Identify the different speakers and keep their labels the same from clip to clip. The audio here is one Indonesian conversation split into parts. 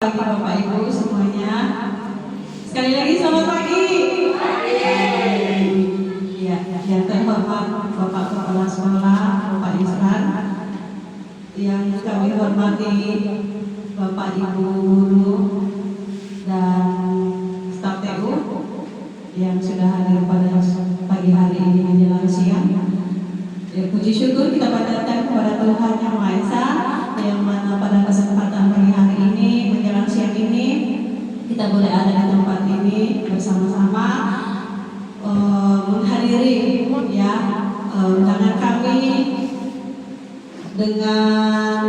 Speaker 1: Pagi Bapak Ibu semuanya. Sekali lagi selamat pagi. Ya, yang terhormat Bapak Kepala Sekolah, Bapak Isran, yang kami hormati Bapak Ibu guru dan staf TU yang sudah hadir pada pagi hari ini menjelang siang. Ya, puji syukur kita panjatkan kepada Tuhan Yang Maha Esa, yang mana pada kesempatan pagi hari ini menjelang siang ini kita boleh ada di tempat ini bersama-sama menghadiri ya undangan kami dengan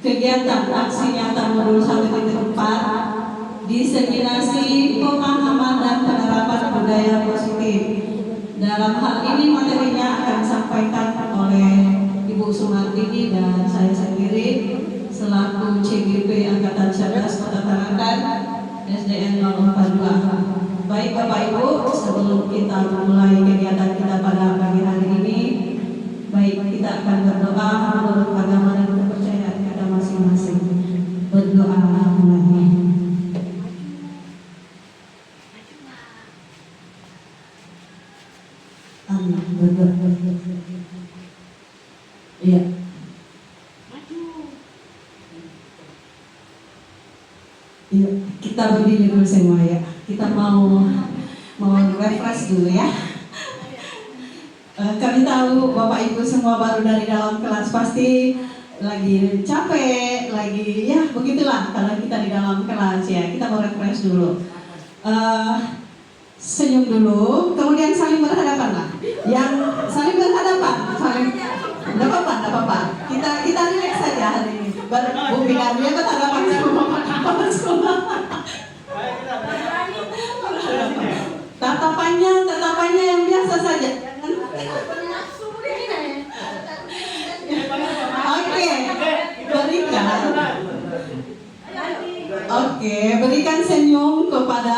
Speaker 1: kegiatan aksi nyata modul 1.4 diseminasi pemahaman dan penerapan budaya positif. Dalam hal ini materinya akan disampaikan oleh Ibu Sumartini dan saya sendiri selaku CGP Angkatan 11 Kota Tarakan SDN 042. Baik Bapak Ibu, sebelum kita memulai kegiatan kita pada pagi hari ini, baik kita akan berdoa menurut agama dan kepercayaan kita masing-masing. Berdoa mulai. Iya. Iya, kita berdiri dulu semua ya. Kita mau refresh dulu ya. Kami tahu Bapak Ibu semua baru dari dalam kelas pasti lagi capek, lagi ya begitulah kalau kita di dalam kelas ya. Kita mau refresh dulu. Senyum dulu, kemudian saling berhadapan lah. Yang saling berhadapan, saling, enggak apa-apa. Kita relax saja hari ini. Bukti dia berhadapan sama Bapak sekolah. Tatapannya yang biasa saja. Berikan senyum kepada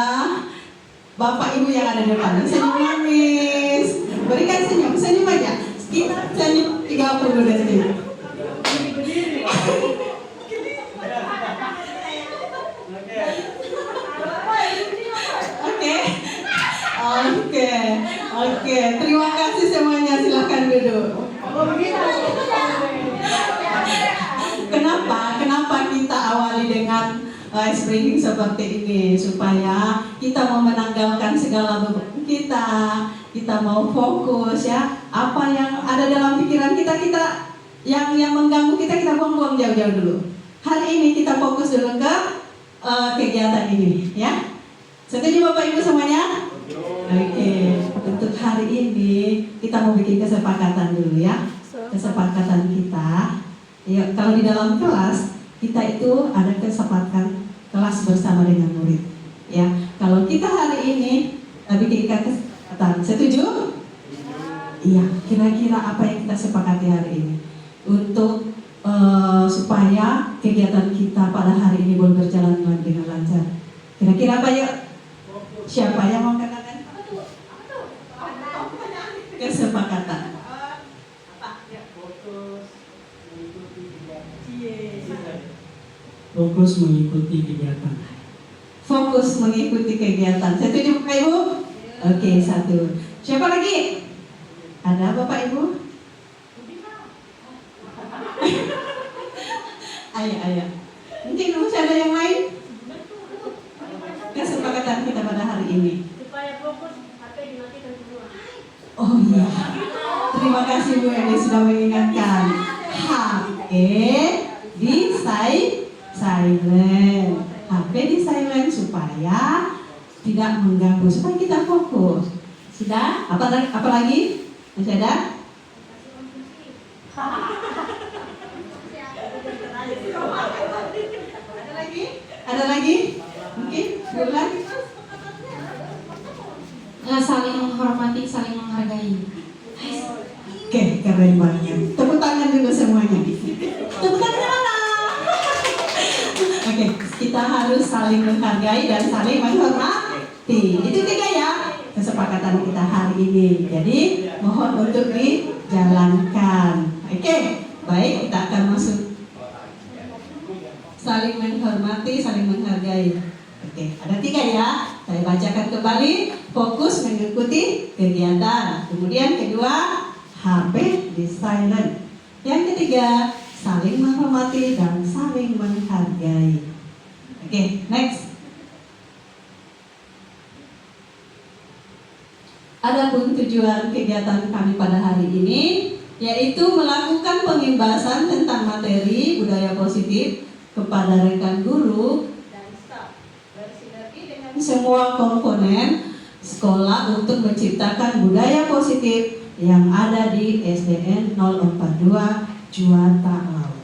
Speaker 1: Bapak Ibu yang ada di depan. Senyum manis. Berikan senyum aja. Kita senyum 30 detik. Oke. Terima kasih semuanya. Silakan duduk. Kenapa kita awali dengan ice breaking seperti ini, supaya kita mau menanggalkan segala beban kita mau fokus ya, apa yang ada dalam pikiran kita yang mengganggu kita buang-buang jauh-jauh dulu. Hari ini kita fokus dulu ke kegiatan ini ya. Setuju Bapak Ibu semuanya? Oke. Untuk hari ini kita mau bikin kesepakatan dulu ya. Kesepakatan kita. Ya, kalau di dalam kelas kita itu ada kesepakatan kelas bersama dengan murid. Ya, kalau kita hari ini bikin kesepakatan, setuju? Iya. Kira-kira apa yang kita sepakati hari ini untuk supaya kegiatan kita pada hari ini boleh berjalan dengan lancar? Kira-kira apa ya? Siapa yang mau katakan? Kesepakatan.
Speaker 2: Fokus mengikuti kegiatan.
Speaker 1: Fokus mengikuti kegiatan. Setuju Bapak Ibu? Oke, satu. Siapa lagi? Ada Bapak Ibu? Ayo. Mungkin masih ada yang lain? Kesepakatan kita pada hari ini.
Speaker 3: Supaya fokus, HP dimatikan semua.
Speaker 1: Oh iya. Terima kasih Bu Eni sudah mengingatkan. HP di silent. HP di silent supaya tidak mengganggu, supaya kita fokus. Sudah? Apa lagi? Masih ada? Ada lagi? Mungkin? Bulan?
Speaker 3: Saling menghormati, saling menghargai.
Speaker 1: Oke, keren banget. Tepuk tangan dulu semuanya. Tepuk tangan mana? Oke, kita harus saling menghargai dan saling menghormati. Itu 3 ya kesepakatan kita hari ini. Jadi mohon untuk dijalankan. Oke, baik, kita akan masuk saling mengikuti, saling menghargai. Oke, ada 3 ya. Saya bacakan kembali. Fokus mengikuti kegiatan. Kemudian kedua, HP di silent. Yang ketiga, saling menghormati dan saling menghargai. Oke, next. Adapun tujuan kegiatan kami pada hari ini yaitu melakukan pengimbasan tentang materi budaya positif kepada rekan guru dan staf bersinergi dengan semua komponen sekolah untuk menciptakan budaya positif yang ada di SDN 042 Juwata Laut.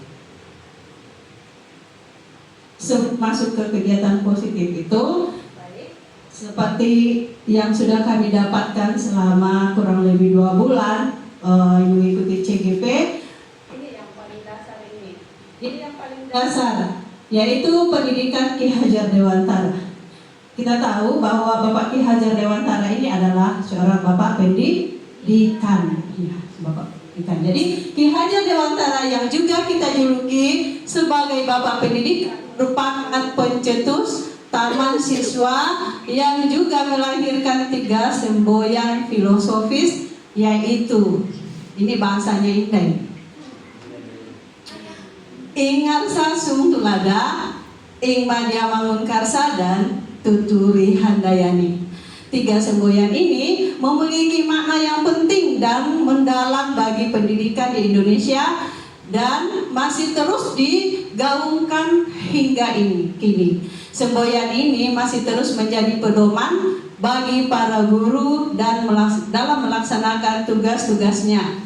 Speaker 1: Sebelum masuk ke kegiatan positif itu, seperti yang sudah kami dapatkan selama kurang lebih 2 bulan mengikuti CGP, ini yang paling dasar ini. Ini yang paling dasar, yaitu pendidikan Ki Hajar Dewantara. Kita tahu bahwa Bapak Ki Hajar Dewantara ini adalah seorang Bapak pendidikan. Ya, Bapak pendidikan. Jadi Ki Hajar Dewantara yang juga kita juluki sebagai Bapak pendidikan merupakan pencetus taman siswa yang juga melahirkan 3 semboyan filosofis, yaitu ini bahasanya indah, Ingarsa Sung Tulada, Ing Madya Mangun Karsa, dan Tuturi Handayani. 3 semboyan ini memiliki makna yang penting dan mendalam bagi pendidikan di Indonesia dan masih terus digaungkan hingga kini. Semboyan ini masih terus menjadi pedoman bagi para guru dan dalam melaksanakan tugas-tugasnya.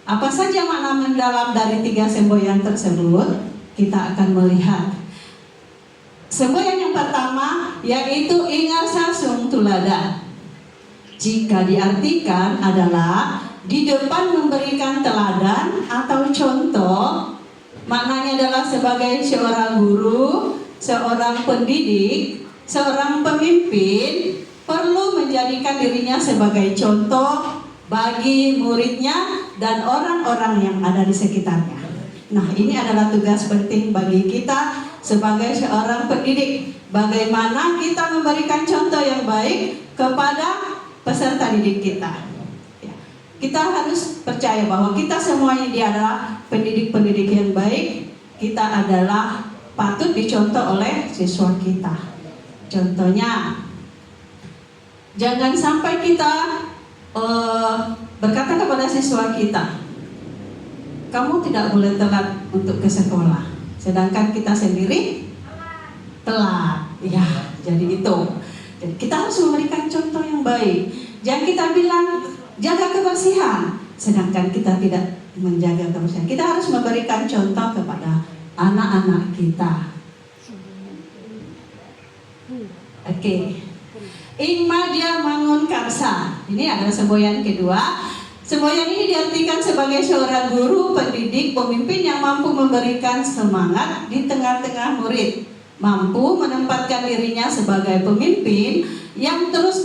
Speaker 1: Apa saja makna mendalam dari 3 semboyan tersebut? Kita akan melihat. Semboyan yang pertama yaitu Ingarsa Sung Tulada. Jika diartikan adalah di depan memberikan teladan atau contoh, maknanya adalah sebagai seorang guru, seorang pendidik, seorang pemimpin perlu menjadikan dirinya sebagai contoh bagi muridnya dan orang-orang yang ada di sekitarnya. Nah, ini adalah tugas penting bagi kita sebagai seorang pendidik. Bagaimana kita memberikan contoh yang baik kepada peserta didik kita. Kita harus percaya bahwa kita semuanya dia adalah pendidik-pendidik yang baik. Kita adalah patut dicontoh oleh siswa kita. Contohnya, jangan sampai kita berkata kepada siswa kita, kamu tidak boleh telat untuk ke sekolah, sedangkan kita sendiri telat. Ya, jadi itu. Jadi kita harus memberikan contoh yang baik. Jangan kita bilang jaga kebersihan, sedangkan kita tidak menjaga kebersihan. Kita harus memberikan contoh kepada anak-anak kita. Oke. Ing Madya Mangun Karsa. Ini adalah semboyan kedua. Semboyan ini diartikan sebagai seorang guru, pendidik, pemimpin yang mampu memberikan semangat di tengah-tengah murid, mampu menempatkan dirinya sebagai pemimpin yang terus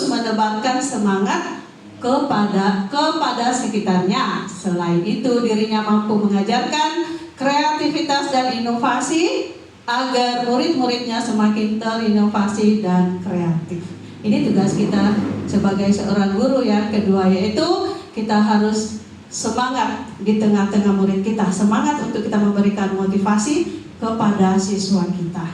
Speaker 1: menebarkan semangat kepada sekitarnya. Selain itu, dirinya mampu mengajarkan kreativitas dan inovasi agar murid-muridnya semakin terinovasi dan kreatif. Ini tugas kita sebagai seorang guru. Yang kedua yaitu kita harus semangat di tengah-tengah murid kita, semangat untuk kita memberikan motivasi kepada siswa kita.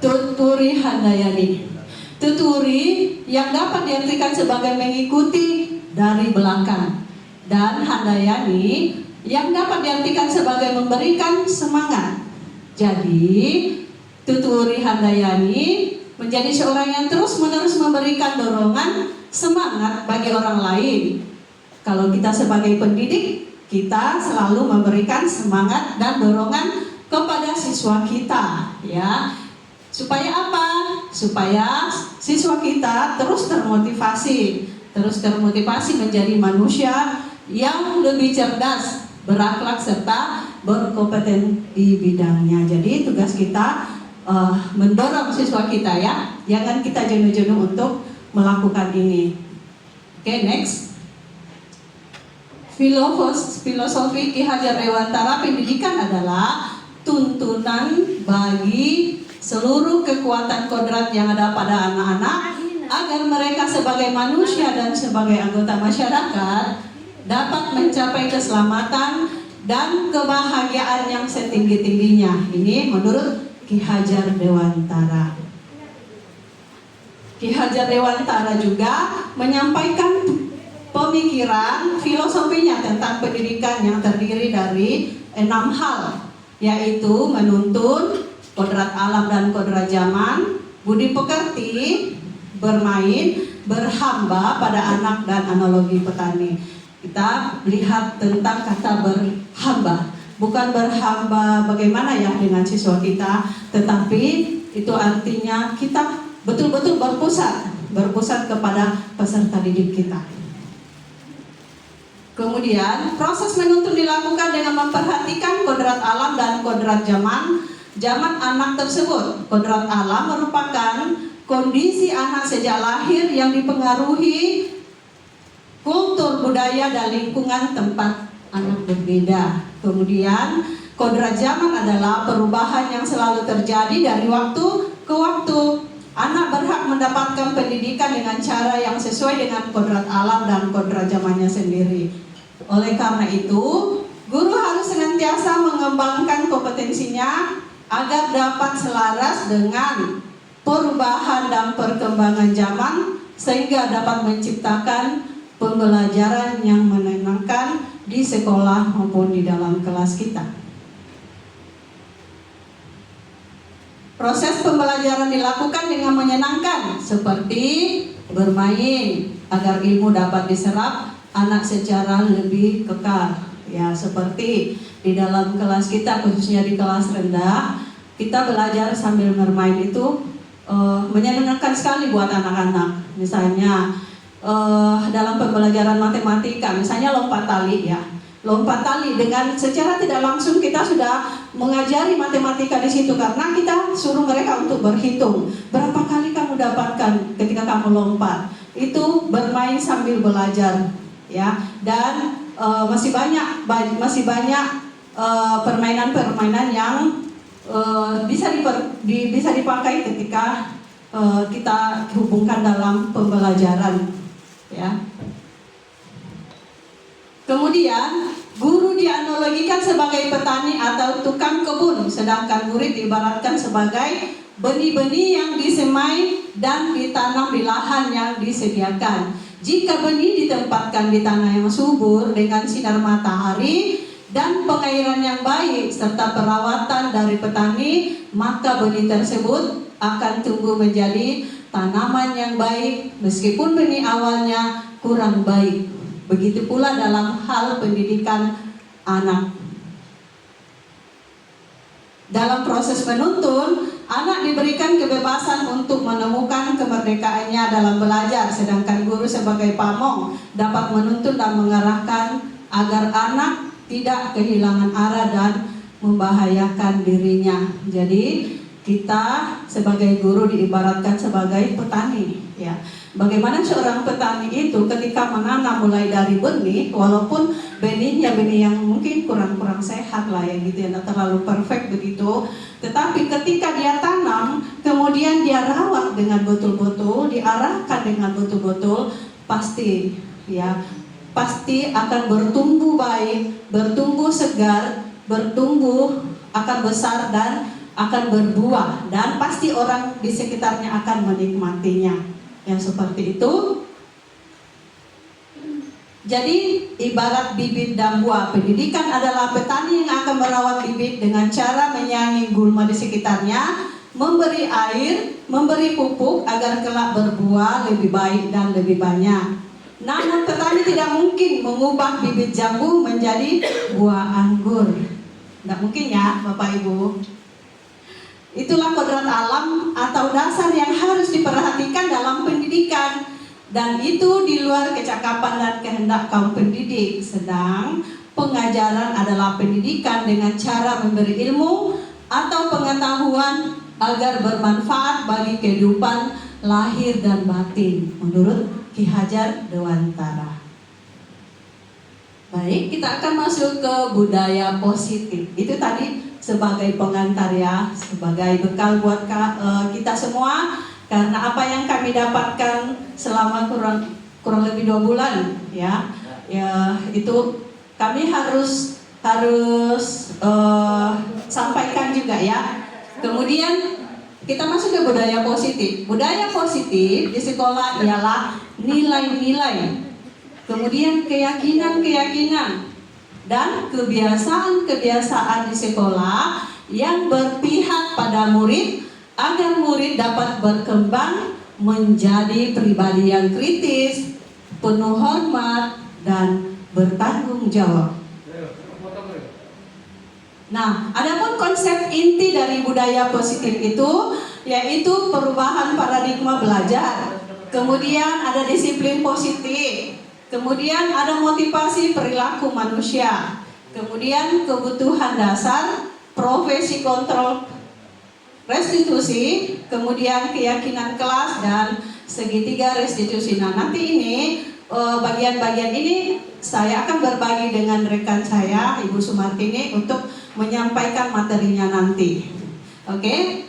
Speaker 1: Tuturi Handayani. Tuturi yang dapat diartikan sebagai mengikuti dari belakang, dan Handayani yang dapat diartikan sebagai memberikan semangat. Jadi Tuturi Handayani menjadi seorang yang terus-menerus memberikan dorongan semangat bagi orang lain. Kalau kita sebagai pendidik, kita selalu memberikan semangat dan dorongan kepada siswa kita, ya. Supaya apa? Supaya siswa kita terus termotivasi menjadi manusia yang lebih cerdas, berakhlak serta berkompeten di bidangnya. Jadi tugas kita mendorong siswa kita, ya. Jangan kita jenuh-jenuh untuk melakukan ini. Oke, next. Filosofi Ki Hajar Dewantara, pendidikan adalah tuntunan bagi seluruh kekuatan kodrat yang ada pada anak-anak agar mereka sebagai manusia dan sebagai anggota masyarakat dapat mencapai keselamatan dan kebahagiaan yang setinggi-tingginya. Ini menurut Ki Hajar Dewantara. Ki Hajar Dewantara juga menyampaikan pemikiran filosofinya tentang pendidikan yang terdiri dari 6 hal, yaitu menuntun, kodrat alam dan kodrat zaman, budi pekerti, bermain, berhamba pada anak, dan analogi petani. Kita lihat tentang kata berhamba, bukan berhamba bagaimana ya dengan siswa kita, tetapi itu artinya kita betul-betul berpusat kepada peserta didik kita. Kemudian proses menuntun dilakukan dengan memperhatikan kodrat alam dan kodrat zaman anak tersebut. Kodrat alam merupakan kondisi anak sejak lahir yang dipengaruhi kultur, budaya, dan lingkungan tempat anak berbeda. Kemudian kodrat zaman adalah perubahan yang selalu terjadi dari waktu ke waktu. Anak berhak mendapatkan pendidikan dengan cara yang sesuai dengan kodrat alam dan kodrat zamannya sendiri. Oleh karena itu, guru harus senantiasa mengembangkan kompetensinya agar dapat selaras dengan perubahan dan perkembangan zaman, sehingga dapat menciptakan pembelajaran yang menyenangkan di sekolah maupun di dalam kelas kita. Proses pembelajaran dilakukan dengan menyenangkan, seperti bermain agar ilmu dapat diserap anak secara lebih kekal. Ya, seperti di dalam kelas kita, khususnya di kelas rendah, kita belajar sambil bermain itu menyenangkan sekali buat anak-anak. Misalnya dalam pembelajaran matematika, misalnya lompat tali ya. Lompat tali dengan secara tidak langsung kita sudah mengajari matematika di situ, karena kita suruh mereka untuk berhitung berapa kali kamu dapatkan ketika kamu lompat. Itu bermain sambil belajar ya. Dan masih banyak permainan-permainan yang bisa dipakai ketika kita hubungkan dalam pembelajaran ya. Kemudian guru dianalogikan sebagai petani atau tukang kebun, sedangkan murid diibaratkan sebagai benih-benih yang disemai dan ditanam di lahan yang disediakan. Jika benih ditempatkan di tanah yang subur dengan sinar matahari dan pengairan yang baik serta perawatan dari petani, maka benih tersebut akan tumbuh menjadi tanaman yang baik meskipun benih awalnya kurang baik. Begitu pula dalam hal pendidikan anak. Dalam proses menuntun, anak diberikan kebebasan untuk menemukan kemerdekaannya dalam belajar, sedangkan guru sebagai pamong dapat menuntun dan mengarahkan agar anak tidak kehilangan arah dan membahayakan dirinya. Jadi kita sebagai guru diibaratkan sebagai petani ya. Bagaimana seorang petani itu ketika menanam mulai dari benih, walaupun benihnya benih yang mungkin kurang sehat lah ya gitu ya, tidak terlalu perfect begitu, tetapi ketika dia tanam, kemudian dia rawat dengan betul-betul, diarahkan dengan betul-betul, pasti akan bertumbuh baik, bertumbuh segar, akan besar dan akan berbuah, dan pasti orang di sekitarnya akan menikmatinya. Yang seperti itu. Jadi ibarat bibit dan buah, pendidikan adalah petani yang akan merawat bibit dengan cara menyayangi gulma di sekitarnya, memberi air, memberi pupuk agar kelak berbuah lebih baik dan lebih banyak. Namun petani tidak mungkin mengubah bibit jambu menjadi buah anggur. Tidak mungkin ya Bapak Ibu. Itulah kodrat alam atau dasar yang harus diperhatikan dalam pendidikan, dan itu di luar kecakapan dan kehendak kaum pendidik. Sedang pengajaran adalah pendidikan dengan cara memberi ilmu atau pengetahuan agar bermanfaat bagi kehidupan lahir dan batin menurut Ki Hajar Dewantara. Baik, kita akan masuk ke budaya positif. Itu tadi sebagai pengantar ya, sebagai bekal buat kita semua. Karena apa yang kami dapatkan selama kurang lebih 2 bulan ya, itu kami harus sampaikan juga ya. Kemudian kita masuk ke budaya positif. Budaya positif di sekolah ialah nilai-nilai, kemudian keyakinan-keyakinan dan kebiasaan-kebiasaan di sekolah yang berpihak pada murid agar murid dapat berkembang menjadi pribadi yang kritis, penuh hormat dan bertanggung jawab. Nah, adapun konsep inti dari budaya positif itu yaitu perubahan paradigma belajar. Kemudian ada disiplin positif. Kemudian ada motivasi perilaku manusia. Kemudian kebutuhan dasar, profesi kontrol restitusi, kemudian keyakinan kelas dan segitiga restitusi. Nah, nanti ini bagian-bagian ini saya akan berbagi dengan rekan saya, Ibu Sumartini, untuk menyampaikan materinya nanti. Oke?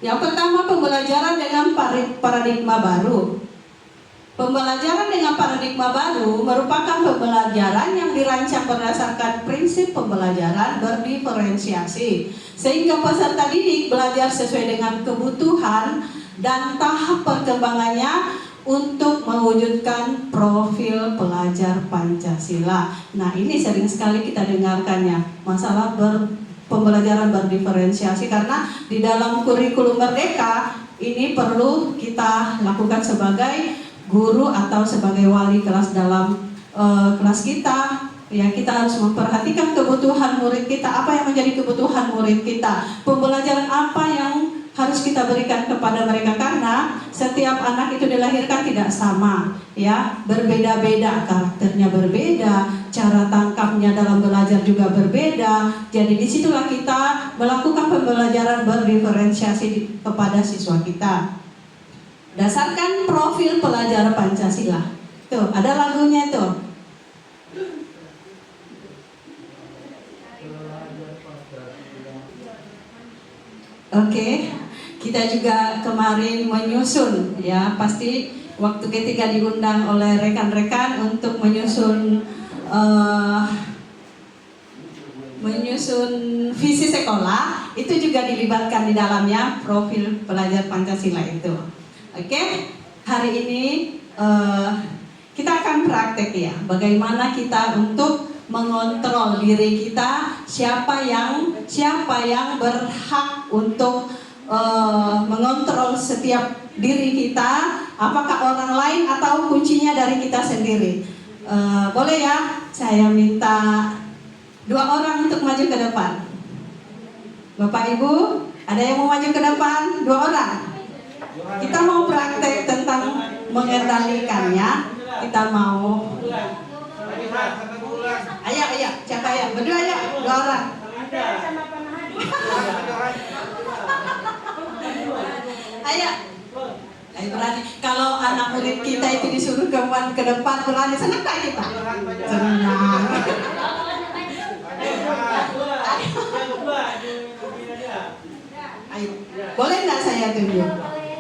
Speaker 1: Yang pertama, pembelajaran dengan paradigma baru. Pembelajaran dengan paradigma baru merupakan pembelajaran yang dirancang berdasarkan prinsip pembelajaran berdiferensiasi, sehingga peserta didik belajar sesuai dengan kebutuhan dan tahap perkembangannya untuk mewujudkan profil pelajar Pancasila. Nah, ini sering sekali kita dengarkannya, masalah pembelajaran berdiferensiasi, karena di dalam kurikulum Merdeka ini perlu kita lakukan sebagai guru atau sebagai wali kelas dalam kelas kita. Ya, kita harus memperhatikan kebutuhan murid kita, apa yang menjadi kebutuhan murid kita, pembelajaran apa yang harus kita berikan kepada mereka, karena setiap anak itu dilahirkan tidak sama ya, berbeda-beda, karakternya berbeda, cara tangkapnya dalam belajar juga berbeda. Jadi disitulah kita melakukan pembelajaran berdiferensiasi kepada siswa kita dasarkan profil pelajar Pancasila. Tuh, ada lagunya tuh. Oke. Kita juga kemarin menyusun ya, pasti waktu ketika diundang oleh rekan-rekan untuk menyusun visi sekolah, itu juga dilibatkan di dalamnya profil pelajar Pancasila itu. Oke, hari ini kita akan praktek ya, bagaimana kita untuk mengontrol diri kita, siapa yang berhak untuk mengontrol setiap diri kita, apakah orang lain atau kuncinya dari kita sendiri. Boleh ya, saya minta 2 orang untuk maju ke depan. Bapak Ibu, ada yang mau maju ke depan? 2 orang. Kita mau praktek tentang mengendalikannya. Kita mau. Ayo, siapa ya? Berdua ya, 2 orang. Ayo berani. Kalau anak murid kita itu disuruh ke depan berani, senang tak kita? Senang. Ayo, boleh nggak saya tunjuk?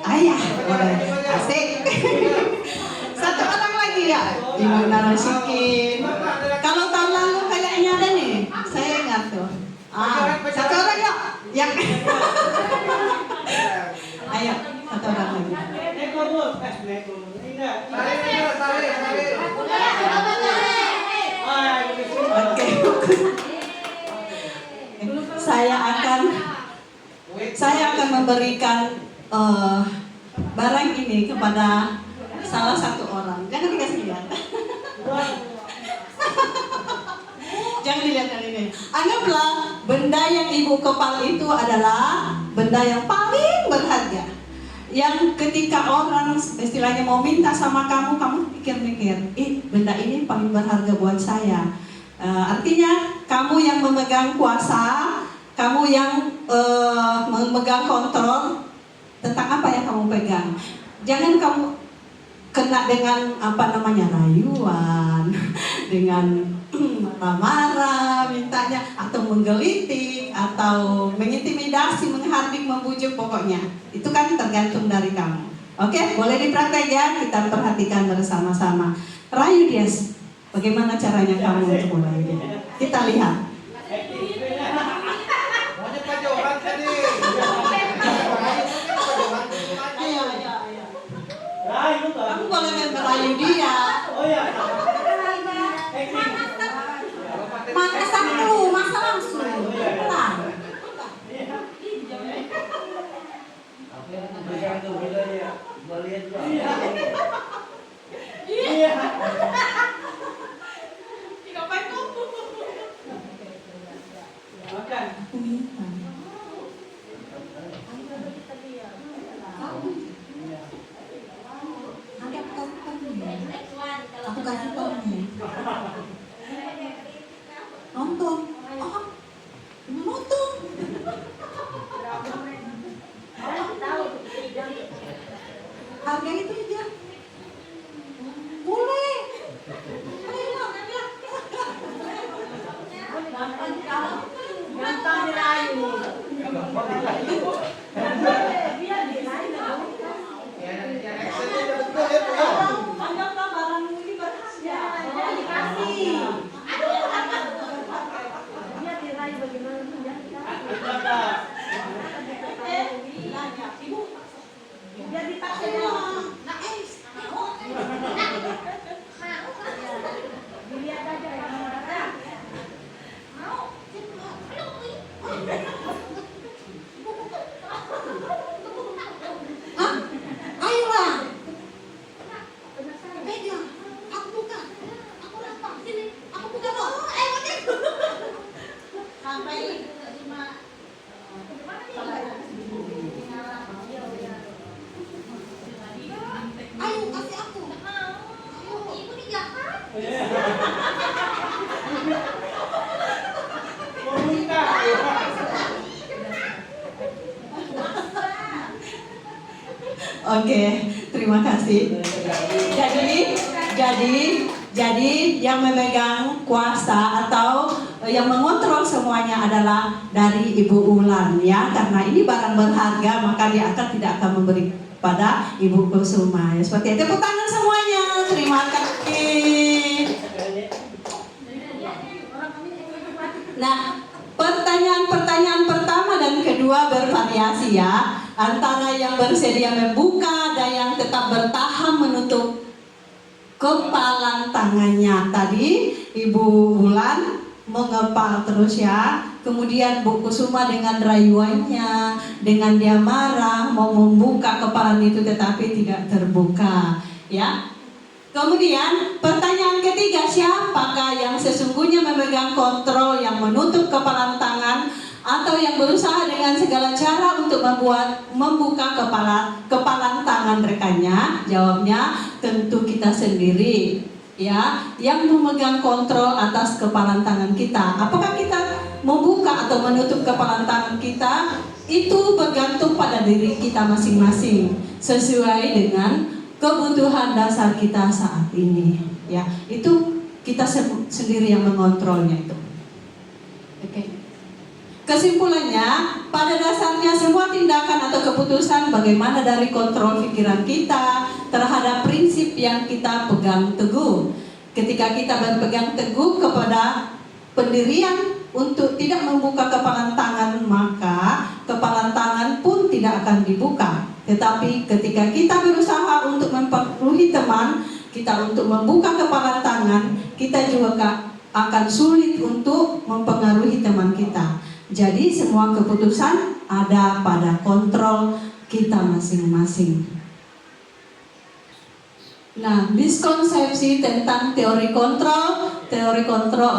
Speaker 1: Ayah, boleh. Asik. 1 orang lagi ya, Ibu Narasikin. Kalau tahun lalu kayaknya ada nih, saya ingat tuh. 1 orang yuk, yang. Ayo, 1 orang lagi. Oke. Saya akan memberikan barang ini kepada salah satu orang. Jangan dikasih lihat. Jangan dilihat kali ini. Anggaplah benda yang ibu kepal itu adalah benda yang paling berharga. Yang ketika orang istilahnya mau minta sama kamu pikir-mikir, benda ini paling berharga buat saya. Artinya kamu yang memegang kuasa, kamu yang memegang kontrol tentang apa yang kamu pegang. Jangan kamu kena dengan rayuan, dengan marah mintanya, atau menggelitik, atau mengintimidasi, menghardik, membujuk, pokoknya itu kan tergantung dari kamu. Oke, boleh dipraktek ya, kita perhatikan bersama-sama. Rayu dia, bagaimana caranya kamu untuk merayu dia? Kita lihat. Kamu boleh merayu dia. Mana satu, masa langsung. Pelan. Aku kasih tahu. Nonton. Oh, nonton. Harga itu aja. Boleh.
Speaker 3: Gampang dirayu.
Speaker 1: Anggaplah barangmu ini berharga.
Speaker 3: Dikasih. Dia dirayu bagaimana pun ya.
Speaker 1: Ibu,
Speaker 3: Dia dipaksa. Dilihat aja ya.
Speaker 1: ayolah. Pegang. Aku buka. Aku rapa. Sini. Aku buka dong. Sampai 5. Ayo kasih aku. Ayo, ibu nih jahat. Oke, terima kasih. Jadi yang memegang kuasa atau yang mengontrol semuanya adalah dari Ibu Ulan ya, karena ini barang berharga maka dia tidak akan memberi pada Ibu Kusuma. Ya, seperti itu. Tepuk tangan semuanya. Terima kasih. Nah, pertanyaan pertama dan kedua bervariasi ya, antara yang bersedia membuka dan yang tetap bertahan menutup kepalan tangannya. Tadi Ibu Ulan mengepal terus ya, kemudian Bu Kusuma dengan rayuannya, dengan dia marah mau membuka kepalan itu tetapi tidak terbuka ya. Kemudian pertanyaan ketiga, siapakah yang sesungguhnya memegang kontrol, yang menutup kepalan tangan atau yang berusaha dengan segala cara untuk membuka kepalan tangan rekannya? Jawabnya tentu kita sendiri ya, yang memegang kontrol atas kepalan tangan kita. Apakah kita membuka atau menutup kepalan tangan kita? Itu bergantung pada diri kita masing-masing sesuai dengan kebutuhan dasar kita saat ini ya. Itu kita sendiri yang mengontrolnya itu. Oke. Kesimpulannya, pada dasarnya semua tindakan atau keputusan bagaimana dari kontrol pikiran kita terhadap prinsip yang kita pegang teguh. Ketika kita berpegang teguh kepada pendirian untuk tidak membuka kepalan tangan, maka kepalan tangan pun tidak akan dibuka. Tetapi ketika kita berusaha untuk mempengaruhi teman kita untuk membuka kepalan tangan, kita juga akan sulit untuk mempengaruhi teman kita. Jadi semua keputusan ada pada kontrol kita masing-masing. Nah, miskonsepsi tentang teori kontrol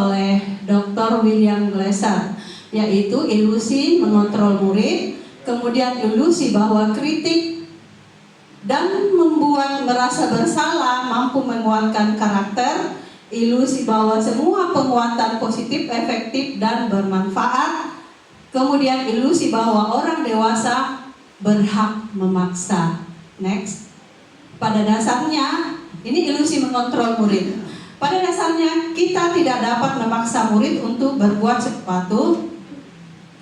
Speaker 1: oleh Dr. William Glasser, yaitu ilusi mengontrol murid, kemudian ilusi bahwa kritik dan membuat merasa bersalah mampu menguatkan karakter, ilusi bahwa semua penguatan positif, efektif, dan bermanfaat, kemudian ilusi bahwa orang dewasa berhak memaksa. Next. Pada dasarnya, ini ilusi mengontrol murid. Pada dasarnya kita tidak dapat memaksa murid untuk berbuat sesuatu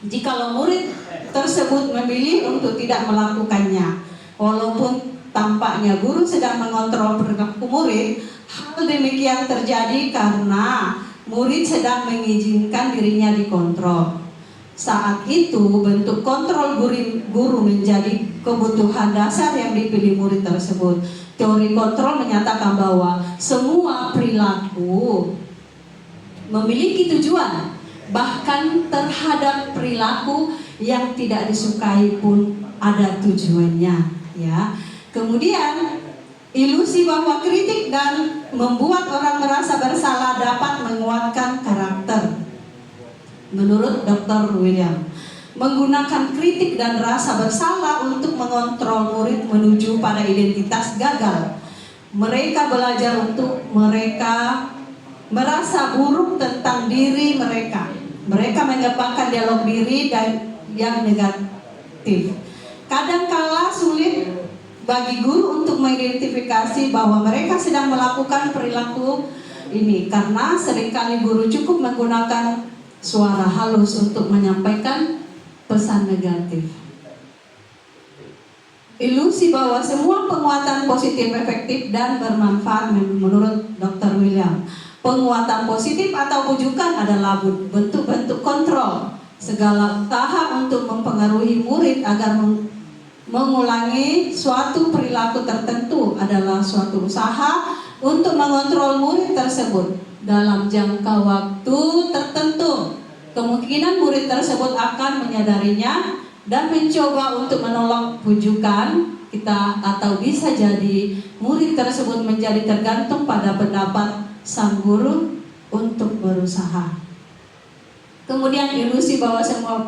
Speaker 1: jikalau murid tersebut memilih untuk tidak melakukannya. Walaupun tampaknya guru sedang mengontrol perilaku murid, hal demikian terjadi karena murid sedang mengizinkan dirinya dikontrol. Saat itu bentuk kontrol guru menjadi kebutuhan dasar yang dipilih murid tersebut. Teori kontrol menyatakan bahwa semua perilaku memiliki tujuan, bahkan terhadap perilaku yang tidak disukai pun ada tujuannya, ya. Kemudian ilusi bahwa kritik dan membuat orang merasa bersalah dapat menguatkan karakter. Menurut Dr. William, menggunakan kritik dan rasa bersalah untuk mengontrol murid menuju pada identitas gagal. Mereka belajar untuk mereka merasa buruk tentang diri mereka. Mereka mengembangkan dialog diri dan yang negatif. Kadangkala sulit bagi guru untuk mengidentifikasi bahwa mereka sedang melakukan perilaku ini karena seringkali guru cukup menggunakan suara halus untuk menyampaikan pesan negatif. Ilusi bahwa semua penguatan positif efektif dan bermanfaat menurut Dr. William. Penguatan positif atau bujukan adalah bentuk-bentuk kontrol. Segala usaha untuk mempengaruhi murid agar mengulangi suatu perilaku tertentu adalah suatu usaha untuk mengontrol murid tersebut dalam jangka waktu tertentu. Kemungkinan murid tersebut akan menyadarinya dan mencoba untuk menolak bujukan kita, atau bisa jadi murid tersebut menjadi tergantung pada pendapat sang guru untuk berusaha. Kemudian ilusi bahwa semua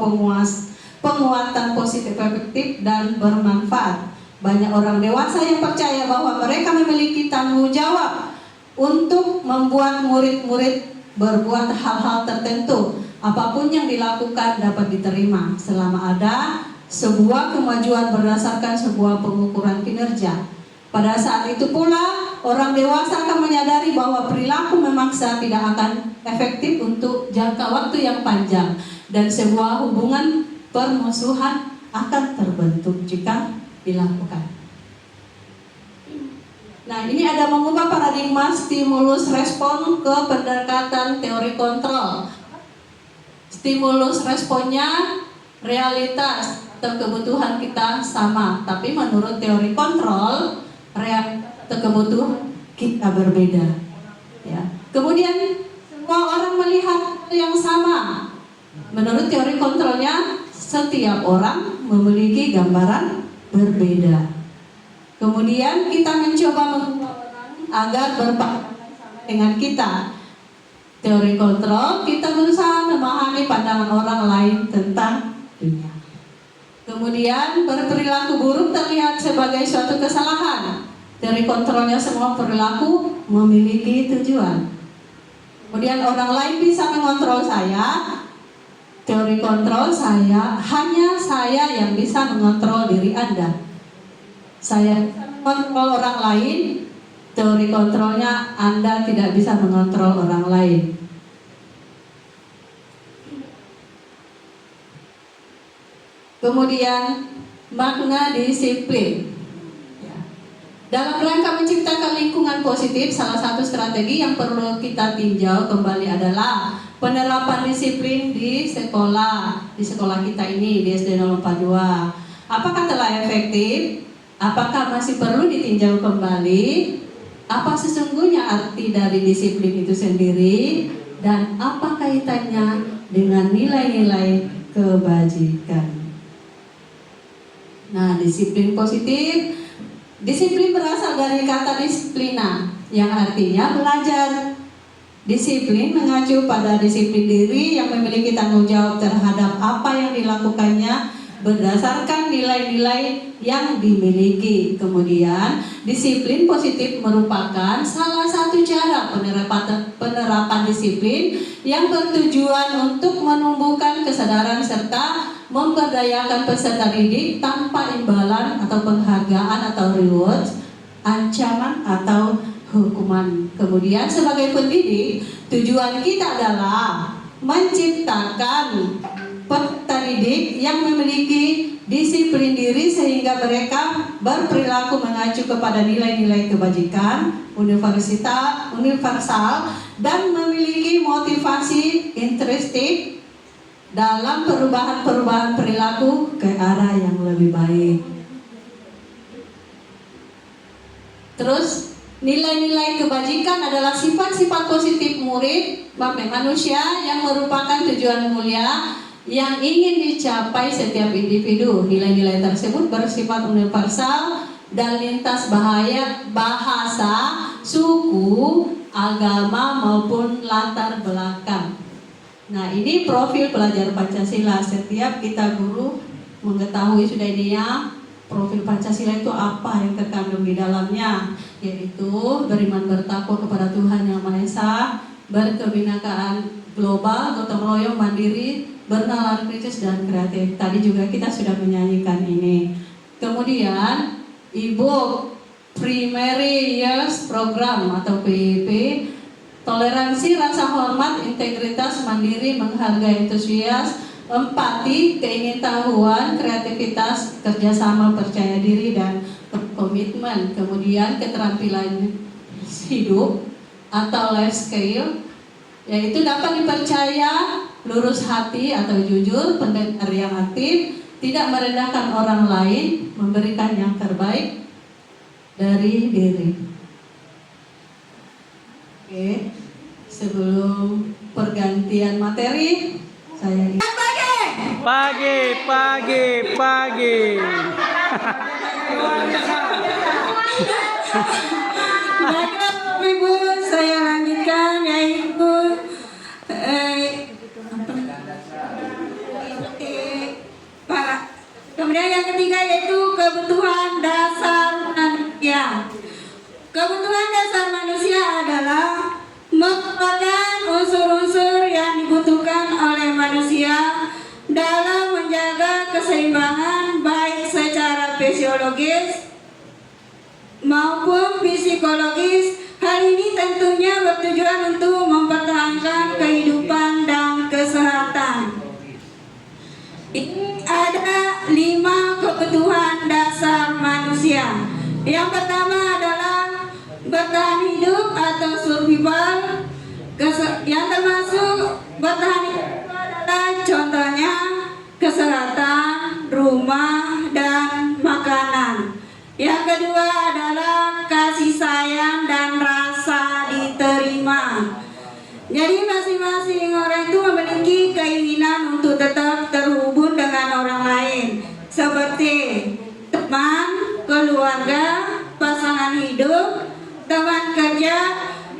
Speaker 1: penguatan positif efektif dan bermanfaat. Banyak orang dewasa yang percaya bahwa mereka memiliki tanggung jawab untuk membuat murid-murid berbuat hal-hal tertentu. Apapun yang dilakukan dapat diterima selama ada sebuah kemajuan berdasarkan sebuah pengukuran kinerja. Pada saat itu pula orang dewasa akan menyadari bahwa perilaku memaksa tidak akan efektif untuk jangka waktu yang panjang, dan sebuah hubungan permusuhan akan terbentuk jika dilakukan. Nah, ini ada mengubah paradigma stimulus respon ke pendekatan teori kontrol. Stimulus responnya realitas atau kebutuhan kita sama, tapi menurut teori kontrol realitas atau kebutuhan kita berbeda. Ya. Kemudian semua orang melihat yang sama. Menurut teori kontrolnya setiap orang memiliki gambaran berbeda. Kemudian kita mencoba mengubah orang agar berpandangan sama dengan kita. Teori kontrol, kita berusaha memahami pandangan orang lain tentang dunia. Kemudian berperilaku buruk terlihat sebagai suatu kesalahan. Teori kontrolnya semua perilaku memiliki tujuan. Kemudian orang lain bisa mengontrol saya. Teori kontrol hanya saya yang bisa mengontrol diri Anda. Saya bisa mengontrol orang lain. Teori kontrolnya Anda tidak bisa mengontrol orang lain. Kemudian makna disiplin. Dalam rangka menciptakan lingkungan positif, salah satu strategi yang perlu kita tinjau kembali adalah penerapan disiplin di sekolah kita ini di SD 042. Apakah telah efektif? Apakah masih perlu ditinjau kembali? Apa sesungguhnya arti dari disiplin itu sendiri, dan apa kaitannya dengan nilai-nilai kebajikan? Nah, disiplin positif, disiplin berasal dari kata disiplina yang artinya belajar. Disiplin mengacu pada disiplin diri yang memiliki tanggung jawab terhadap apa yang dilakukannya berdasarkan nilai-nilai yang dimiliki. Kemudian, disiplin positif merupakan salah satu cara penerapan disiplin yang bertujuan untuk menumbuhkan kesadaran serta memberdayakan peserta didik tanpa imbalan atau penghargaan atau reward, ancaman atau hukuman. Kemudian sebagai pendidik, tujuan kita adalah menciptakan peserta didik yang memiliki disiplin diri sehingga mereka berperilaku mengacu kepada nilai-nilai kebajikan, universal dan memiliki motivasi intrinsik dalam perubahan-perubahan perilaku ke arah yang lebih baik. Terus nilai-nilai kebajikan adalah sifat-sifat positif murid manusia yang merupakan tujuan mulia yang ingin dicapai setiap individu. Nilai-nilai tersebut bersifat universal dan lintas bahasa, suku, agama maupun latar belakang. Nah, ini profil pelajar Pancasila. Setiap kita guru mengetahui sudah ini ya, profil Pancasila itu apa yang terkandung di dalamnya, yaitu beriman bertakwa kepada Tuhan Yang Maha Esa, berkebinekaan global, gotong royong, mandiri, bernalar kritis dan kreatif. Tadi juga kita sudah menyanyikan ini. Kemudian Ibu Primary Years Program atau PYP, toleransi, rasa hormat, integritas, mandiri, menghargai, antusias, empati, keingintahuan, kreativitas, kerjasama, percaya diri, dan komitmen. Kemudian keterampilan hidup atau life skill, yaitu dapat dipercaya, lurus hati atau jujur, pendengar yang aktif, tidak merendahkan orang lain, memberikan yang terbaik dari diri. Oke, sebelum pergantian materi, saya
Speaker 2: Pagi.
Speaker 4: Bapak Ibu, saya lanjutkan yaitu kemudian yang ketiga yaitu kebutuhan dasar manusia. Kebutuhan dasar manusia adalah merupakan unsur-unsur yang dibutuhkan oleh manusia dalam menjaga keseimbangan baik secara fisiologis maupun psikologis. Hal ini tentunya bertujuan untuk mempertahankan kehidupan dan kesehatan. Ini ada 5 kebutuhan dasar manusia. Yang pertama adalah bertahan hidup atau survival, yang termasuk bertahan hidup adalah contohnya kesehatan, rumah, dan makanan. Yang kedua adalah kasih sayang dan rasa diterima. Jadi masing-masing orang itu memiliki keinginan untuk tetap terhubung dengan orang lain, seperti teman, keluarga, pasangan hidup, teman kerja,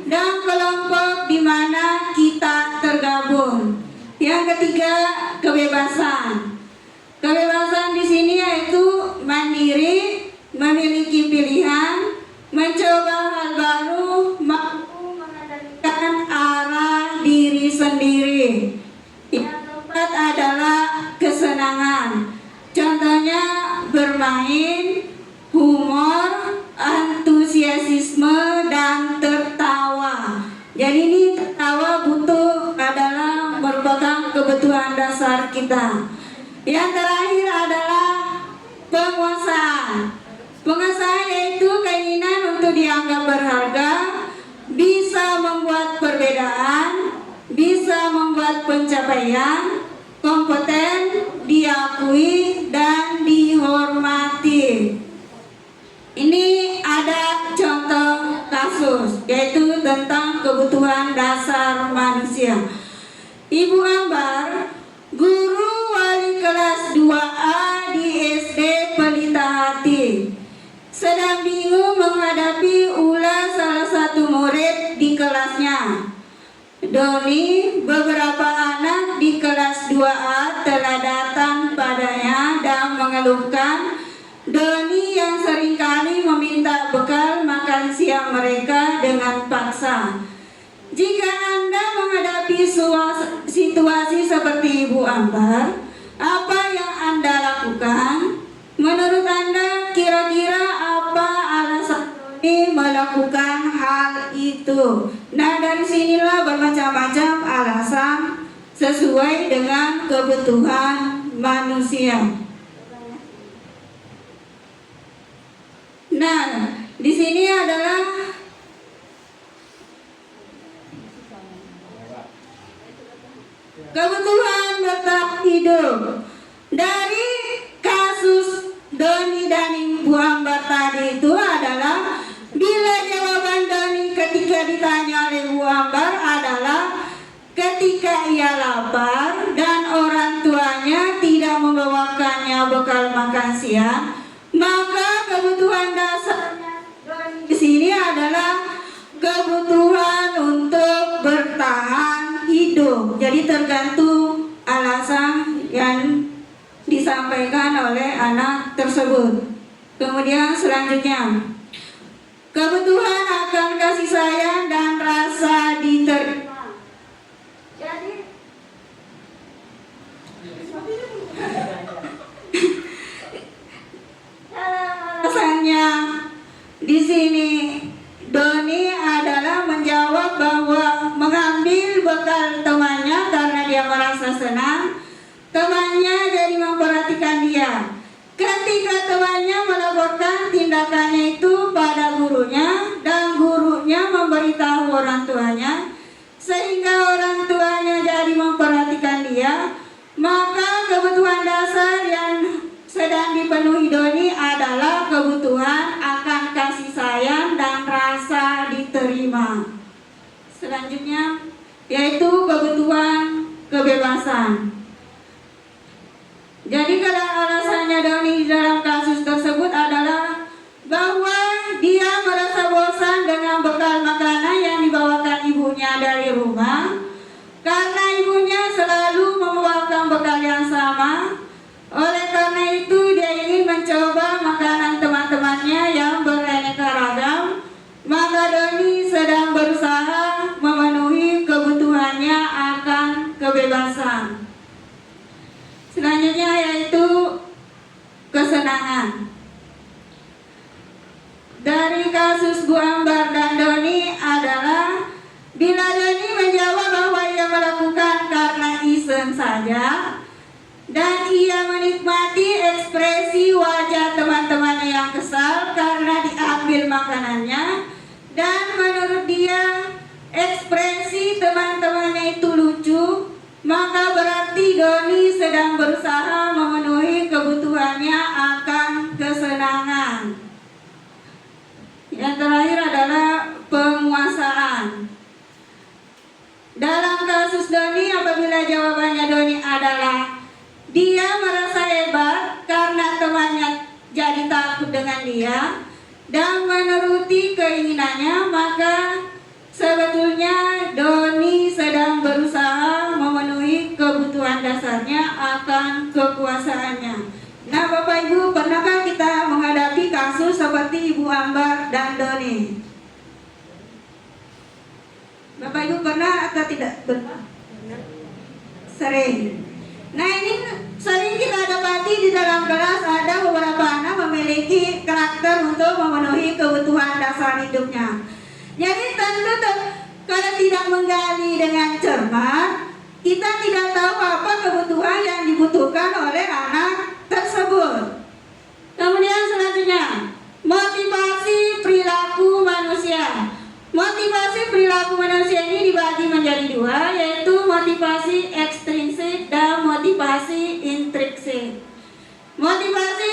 Speaker 4: dan kelompok di mana kita tergabung. Yang ketiga, kebebasan. Kebebasan di sini yaitu mandiri, memiliki pilihan, mencoba hal baru, mampu mengendalikan arah diri sendiri. Yang keempat adalah kesenangan. Contohnya bermain, humor, antusiasme, dan tertawa. Jadi ini tertawa adalah merupakan kebutuhan dasar kita. Yang terakhir adalah penguasaan. Penguasaan yaitu keinginan untuk dianggap berharga, bisa membuat perbedaan, bisa membuat pencapaian, kompeten, diakui, dan dihormati. Ini ada contoh kasus, yaitu tentang kebutuhan dasar manusia. Ibu Ambar, guru wali kelas 2A di SD Pelita Hati, sedang bingung menghadapi ulah salah satu murid di kelasnya. Doni, beberapa anak di kelas 2A telah datang padanya dan mengeluhkan Doni yang seringkali meminta bekal makan siang mereka dengan paksa. Jika Anda menghadapi situasi seperti Ibu Ambar, apa yang Anda lakukan? Menurut Anda kira-kira apa alasan Doni melakukan hal itu. Nah, dari sinilah bermacam-macam alasan sesuai dengan kebutuhan manusia. Nah, di sini adalah kebutuhan bertahan hidup. Dari kasus Doni dan Ibu Ambar tadi itu adalah bila jawaban Doni ketika ditanya oleh Ibu Ambar adalah ketika ia lapar dan orang tuanya tidak membawakannya bekal makan siang, maka kebutuhan dasarnya Doni di sini adalah kebutuhan untuk bertahan hidup. Jadi tergantung alasan yang disampaikan oleh anak tersebut. Kemudian selanjutnya, kebutuhan akan kasih sayang dan rasa diterima. Jadi alasannya di sini Doni adalah menjawab bahwa mengambil bekal temannya karena dia merasa senang. Temannya jadi memperhatikan dia. Ketika temannya melaporkan tindakannya itu pada gurunya dan gurunya memberitahu orang tuanya, sehingga orang tuanya jadi memperhatikan dia, maka kebutuhan dasar yang sedang dipenuhi Doni adalah kebutuhan akan kasih sayang dan rasa diterima. Selanjutnya yaitu kebutuhan kebebasan. Jadi kalau alasannya Doni dalam kasus tersebut adalah bahwa dia merasa bosan dengan bekal makanan yang dibawakan ibunya dari rumah, karena ibunya selalu membawakan bekal yang sama. Oleh karena itu dia ingin mencoba makanan teman-temannya yang beraneka ragam. Maka Doni sedang berusaha memenuhi kebutuhannya akan kebebasan. Selanjutnya yaitu kesenangan. Dari kasus Bu Ambar dan Doni adalah bila Doni menjawab bahwa ia melakukan karena iseng saja dan ia menikmati ekspresi wajah teman-temannya yang kesal karena diambil makanannya, dan menurut dia ekspresi teman-temannya itu lucu, maka berarti Doni sedang berusaha memenuhi kebutuhannya akan kesenangan. Yang terakhir adalah penguasaan. Dalam kasus Doni, apabila jawabannya Doni adalah dia merasa hebat karena temannya jadi takut dengan dia dan menuruti keinginannya, maka sebetulnya Doni sedang berusaha memenuhi kebutuhan dasarnya akan kekuasaannya. Nah, Bapak Ibu, pernahkah kita menghadapi kasus seperti Ibu Ambar dan Doni? Bapak Ibu pernah atau tidak? Sering. Nah, ini sering kita dapati di dalam kelas ada beberapa anak memiliki karakter untuk memenuhi kebutuhan dasar hidupnya. Jadi tentu kalau tidak menggali dengan cermat, kita tidak tahu apa kebutuhan yang dibutuhkan oleh anak tersebut. Kemudian selanjutnya, motivasi perilaku manusia. Motivasi perilaku manusia ini dibagi menjadi dua, yaitu motivasi ekstrinsik dan motivasi intrinsik. Motivasi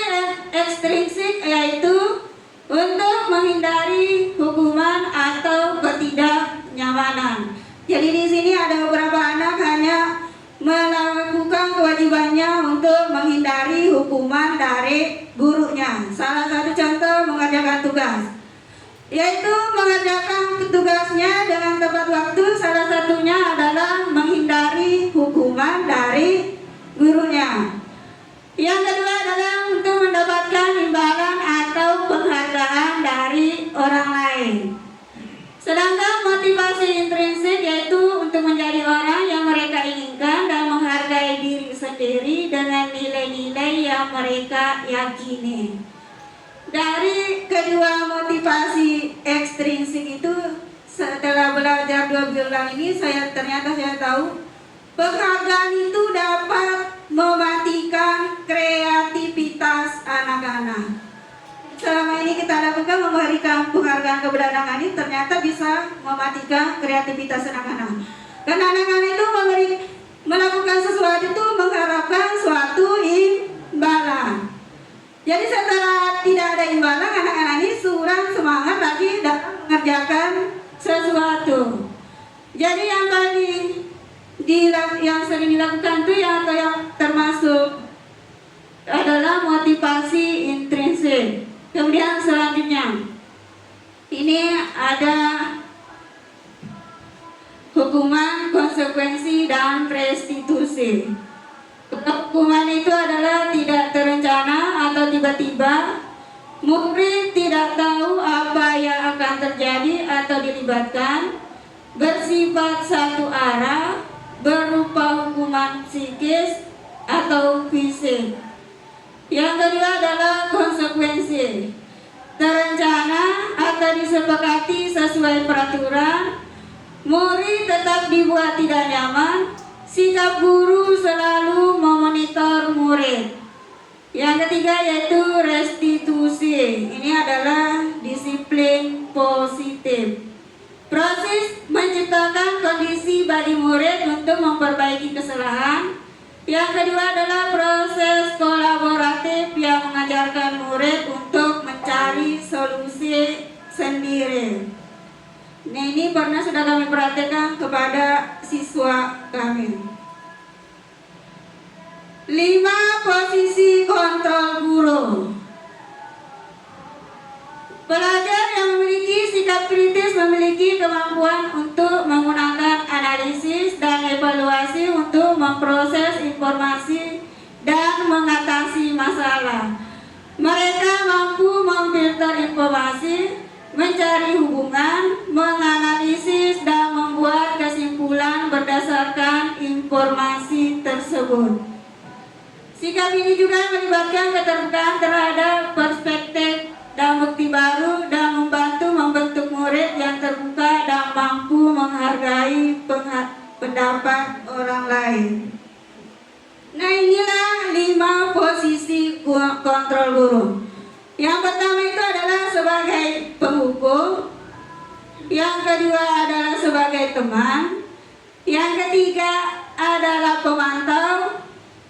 Speaker 4: ekstrinsik yaitu untuk menghindari hukuman atau ketidaknyamanan. Jadi di sini ada beberapa anak hanya melakukan kewajibannya untuk menghindari hukuman dari gurunya. Salah satu contoh mengerjakan tugas, yaitu mengerjakan tugasnya dengan tepat waktu. Salah satunya adalah menghindari hukuman dari gurunya. Yang kedua adalah untuk mendapatkan imbalan atau penghargaan dari orang lain. Sedangkan motivasi intrinsik yaitu untuk menjadi orang yang mereka inginkan dan menghargai diri sendiri dengan nilai-nilai yang mereka yakini. Dari kedua motivasi belajar 2 bulan ini ternyata saya tahu penghargaan itu dapat mematikan kreativitas anak-anak. Selama ini kita lakukan memberikan penghargaan kepada anak-anak ini ternyata bisa mematikan kreativitas anak-anak. Karena anak-anak itu melakukan sesuatu itu mengharapkan suatu imbalan. Jadi setelah tidak ada imbalan, anak-anak ini kurang semangat lagi dalam mengerjakan sesuatu. Jadi yang sering dilakukan itu yang termasuk adalah motivasi intrinsik. Kemudian selanjutnya ini ada hukuman, konsekuensi, dan restitusi. Hukuman itu adalah tidak terencana atau tiba-tiba. Murid tidak tahu apa yang akan terjadi atau dilibatkan, bersifat satu arah, berupa hukuman psikis atau fisik. Yang kedua adalah konsekuensi. Terencana atau disepakati sesuai peraturan, murid tetap dibuat tidak nyaman, sikap guru selalu memonitor murid. Yang ketiga yaitu restitusi. Ini adalah disiplin positif. Proses menciptakan kondisi bagi murid untuk memperbaiki kesalahan. Yang kedua adalah proses kolaboratif yang mengajarkan murid untuk mencari solusi sendiri. Nah, ini pernah sudah kami perhatikan kepada siswa kami. 5 posisi kontrol guru. Pelajar yang memiliki sikap kritis memiliki kemampuan untuk menggunakan analisis dan evaluasi untuk memproses informasi dan mengatasi masalah. Mereka mampu memfilter informasi, mencari hubungan, menganalisis, dan membuat kesimpulan berdasarkan informasi tersebut. Sikap ini juga melibatkan keterbukaan terhadap perspektif dan bukti baru dan membantu membentuk murid yang terbuka dan mampu menghargai pendapat orang lain. Nah, inilah 5 posisi kontrol guru. Yang pertama itu adalah sebagai penghukum, yang kedua adalah sebagai teman, yang ketiga adalah pemantau,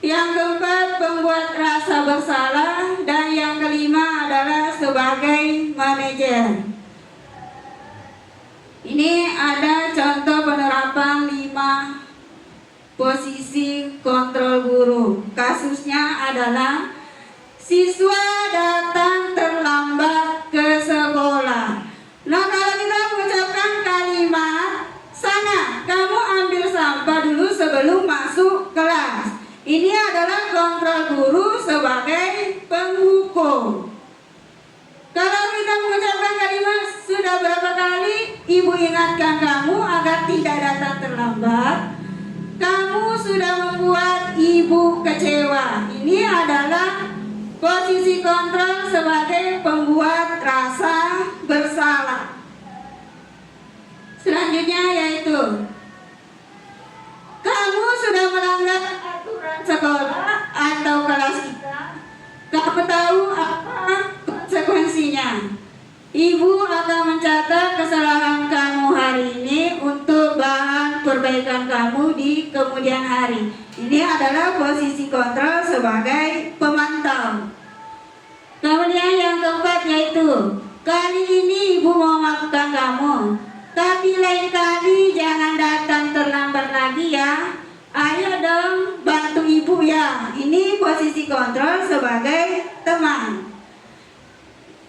Speaker 4: yang keempat pembuat rasa bersalah, dan yang kelima adalah sebagai manajer. Ini ada contoh penerapan 5 posisi kontrol guru. Kasusnya adalah siswa datang terlambat ke sekolah. Nah, kalau kita mengucapkan kalimat, sana kamu ambil sampah dulu sebelum masuk kelas. Ini adalah kontrol guru sebagai penghukum. Kalau kita mengucapkan kalimat, sudah berapa kali ibu ingatkan kamu agar tidak datang terlambat? Kamu sudah membuat ibu kecewa. Ini adalah posisi kontrol sebagai pembuat rasa bersalah. Selanjutnya yaitu kamu sudah melanggar aturan sekolah atau kelas kita. Kamu tahu apa konsekuensinya. Ibu akan mencatat kesalahan kamu hari ini untuk bahan perbaikan kamu di kemudian hari. Ini adalah posisi kontrol sebagai pemantau. Kemudian yang keempat yaitu kali ini ibu mau maafkan kamu, tapi lain kali jangan datang terlambat lagi ya. Ayo dong bantu ibu ya. Ini posisi kontrol sebagai teman.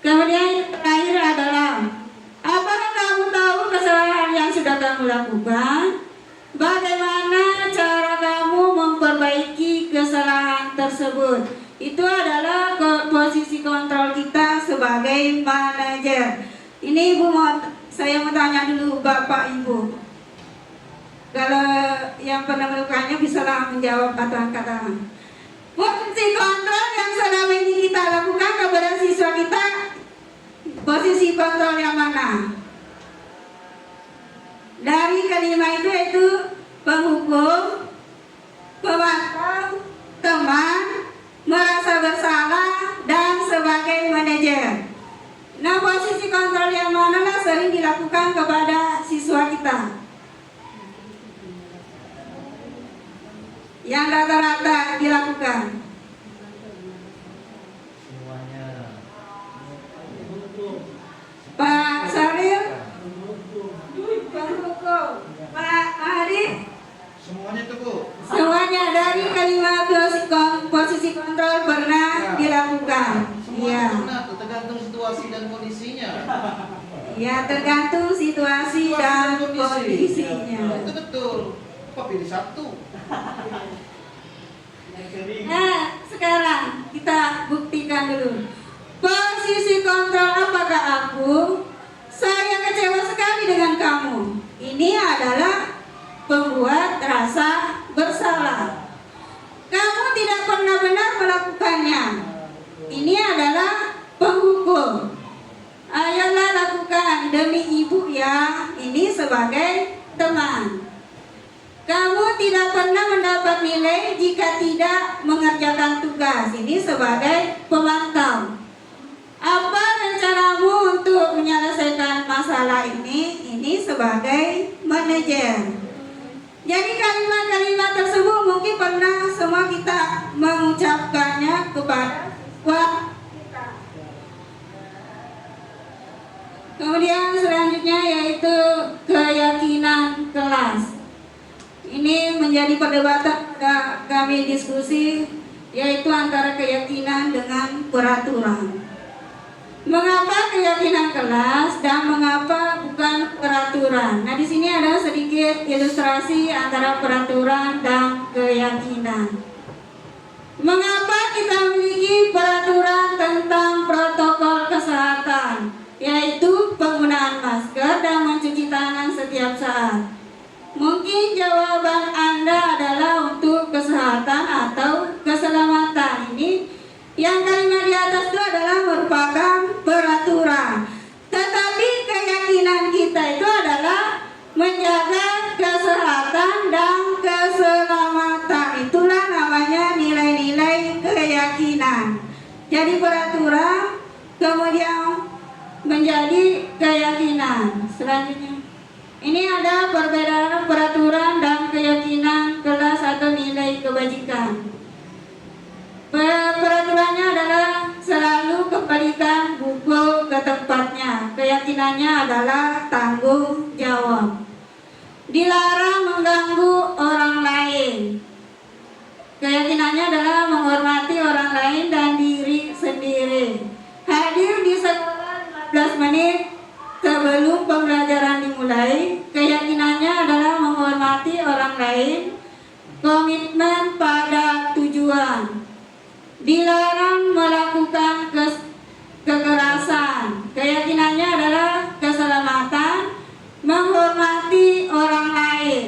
Speaker 4: Kemudian terakhir adalah apakah kamu tahu kesalahan yang sudah kamu lakukan? Bagaimana cara kamu memperbaiki kesalahan tersebut? Itu adalah posisi kontrol kita sebagai manajer. Ini ibu saya mau tanya dulu bapak ibu. Kalau yang pernah melakukannya bisalah menjawab atau angkat tangan. Posisi kontrol yang selama ini kita lakukan kepada siswa kita, posisi kontrol yang mana? Dari kelima itu yaitu penghukum, pemantau, teman, merasa bersalah, dan sebagai manajer. Nah, posisi kontrol yang manalah sering dilakukan kepada siswa kita? Yang rata-rata dilakukan. Pak Saril, penghukum, Pak Mahdi,
Speaker 5: Semuanya tuh Bu.
Speaker 4: semuanya dari kelima posisi kontrol pernah dilakukan.
Speaker 5: Semua
Speaker 4: Iya,
Speaker 5: pernah tuh, tergantung situasi dan kondisinya.
Speaker 4: ya tergantung situasi dan kondisinya.
Speaker 5: Itu betul. Kok pilih satu?
Speaker 4: Nah, sekarang kita buktikan dulu. Posisi kontrol apakah aku? Saya kecewa sekali dengan kamu. Ini adalah pembuat rasa bersalah. Kamu tidak pernah benar melakukannya. Ini adalah penghukum. Ayolah lakukan demi ibu ya. Ini sebagai teman. Kamu tidak pernah mendapat nilai jika tidak mengerjakan tugas. Ini sebagai pemantau. Apa rencanamu untuk menyelesaikan masalah ini? Ini sebagai manajer. Jadi kalimat-kalimat tersebut mungkin pernah semua kita mengucapkannya kepada kita. Kemudian selanjutnya yaitu keyakinan kelas. Ini menjadi perdebatan pada kami diskusi, yaitu antara keyakinan dengan peraturan. Mengapa keyakinan kelas dan mengapa bukan peraturan? Nah, di sini ada sedikit ilustrasi antara peraturan dan keyakinan. Mengapa kita memiliki peraturan tentang protokol kesehatan, yaitu penggunaan masker dan mencuci tangan setiap saat? Mungkin jawaban Anda adalah untuk kesehatan atau keselamatan. Ini yang kalimat di atas itu adalah merupakan peraturan. Tetapi keyakinan kita itu adalah menjaga kesehatan dan keselamatan. Itulah namanya nilai-nilai keyakinan. Jadi peraturan kemudian menjadi keyakinan. Selanjutnya, ini ada perbedaan peraturan dan keyakinan kelas atau nilai kebajikan. Peraturannya adalah selalu kembalikan buku ke tempatnya. Keyakinannya adalah tanggung jawab. Dilarang mengganggu orang lain. Keyakinannya adalah menghormati orang lain dan diri sendiri. Hadir di sekolah 15 menit sebelum pembelajaran dimulai. Keyakinannya adalah menghormati orang lain. Komitmen pada tujuan. Dilarang melakukan kekerasan. Keyakinannya adalah keselamatan, menghormati orang lain.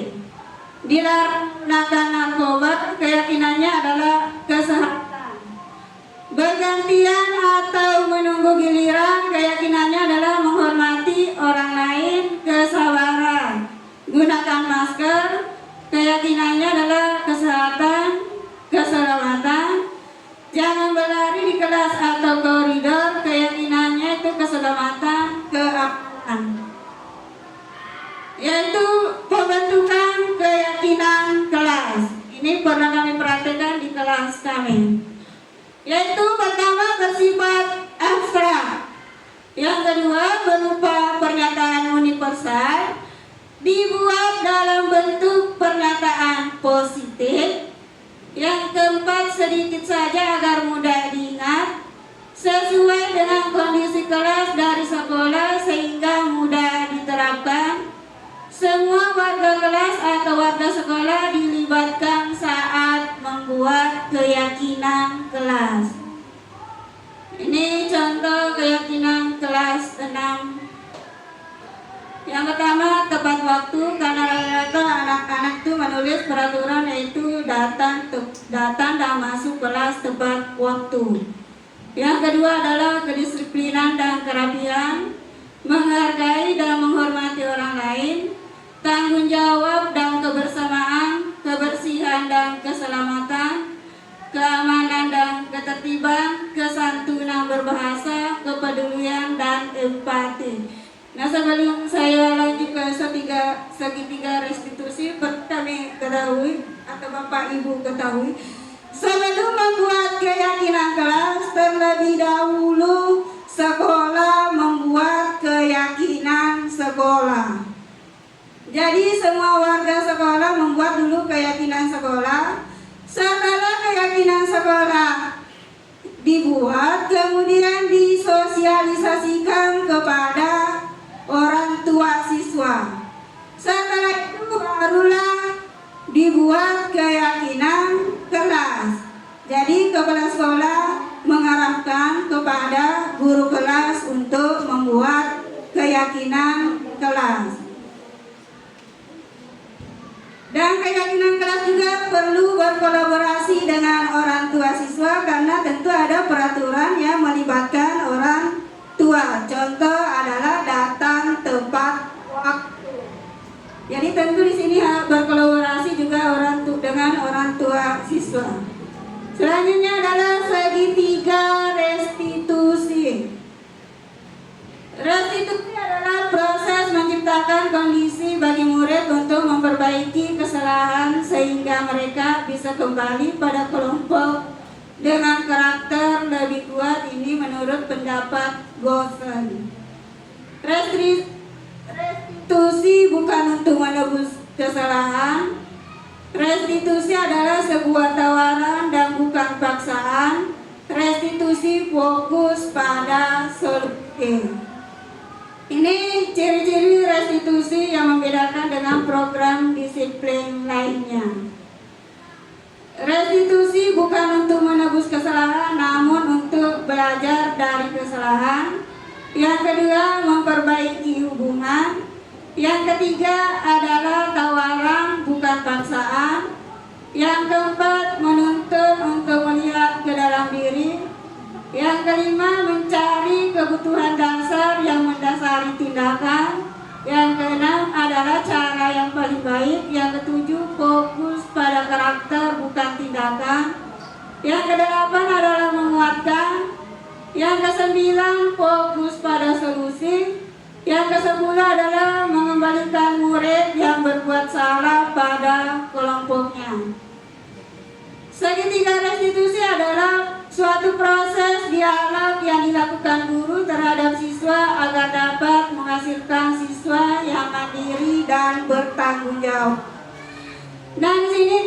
Speaker 4: Dilarang menggunakan narkoba. Keyakinannya adalah kesehatan. Bergantian atau menunggu giliran. Keyakinannya adalah menghormati orang lain, kesabaran. Gunakan masker. Keyakinannya adalah kesehatan, keselamatan. Jangan berlari di kelas atau koridor. Keyakinannya itu keselamatan, keamanan. Yaitu pembentukan keyakinan kelas. Ini pernah kami perhatikan di kelas kami. Yaitu pertama bersifat abstrak. Yang kedua berupa pernyataan universal, dibuat dalam bentuk pernyataan positif. Yang keempat sedikit saja agar mudah diingat, sesuai dengan kondisi kelas dari sekolah sehingga mudah diterapkan. Semua warga kelas atau warga sekolah dilibatkan saat membuat keyakinan kelas. Ini contoh keyakinan kelas 6. Yang pertama, tepat waktu, karena rata-rata anak-anak itu menulis peraturan yaitu datang dan masuk kelas tepat waktu. Yang kedua adalah kedisiplinan dan kerapian, menghargai dan menghormati orang lain, ketertiban, kesantunan berbahasa, kepedulian, dan empati. Nah, sebelum saya lanjut ke segitiga restitusi, kami ketahui atau Bapak Ibu ketahui, sebelum membuat keyakinan kelas, terlebih dahulu sekolah membuat keyakinan sekolah. Jadi semua warga sekolah membuat dulu keyakinan sekolah. Setelah keyakinan sekolah dibuat, kemudian disosialisasikan kepada orang tua siswa. Setelah itu barulah dibuat keyakinan kelas. Jadi kepala sekolah mengarahkan kepada guru kelas untuk membuat keyakinan kelas. Dan keyakinan kelas juga perlu berkolaborasi dengan orang tua siswa karena tentu ada peraturan yang melibatkan orang tua. Contoh adalah datang tepat waktu. Jadi tentu di sini berkolaborasi juga dengan orang tua siswa. Selanjutnya adalah segitiga restitusi. Restitusi adalah proses menciptakan kondisi bagi murid untuk memperbaiki kesalahan sehingga mereka bisa kembali pada kelompok dengan karakter lebih kuat. Ini menurut pendapat Gosen. Restitusi bukan untuk menebus kesalahan. Restitusi adalah sebuah tawaran dan bukan paksaan. Restitusi fokus pada solusi. Ini ciri-ciri restitusi yang membedakan dengan program disiplin lainnya. Restitusi bukan untuk menebus kesalahan, namun untuk belajar dari kesalahan. Yang kedua, memperbaiki hubungan. Yang ketiga adalah tawaran, bukan paksaan. Yang keempat, menuntut untuk melihat ke dalam diri. Yang kelima, mencari kebutuhan dasar yang mendasari tindakan. Yang keenam adalah cara yang paling baik. Yang ketujuh, fokus pada karakter bukan tindakan. Yang kedelapan adalah menguatkan. Yang kesembilan, fokus pada solusi. Yang kesepuluh adalah mengembalikan murid yang berbuat salah pada kelompoknya. Segitiga restitusi adalah suatu proses dialog yang dilakukan guru terhadap siswa agar dapat menghasilkan siswa yang mandiri dan bertanggung jawab. Dan di sini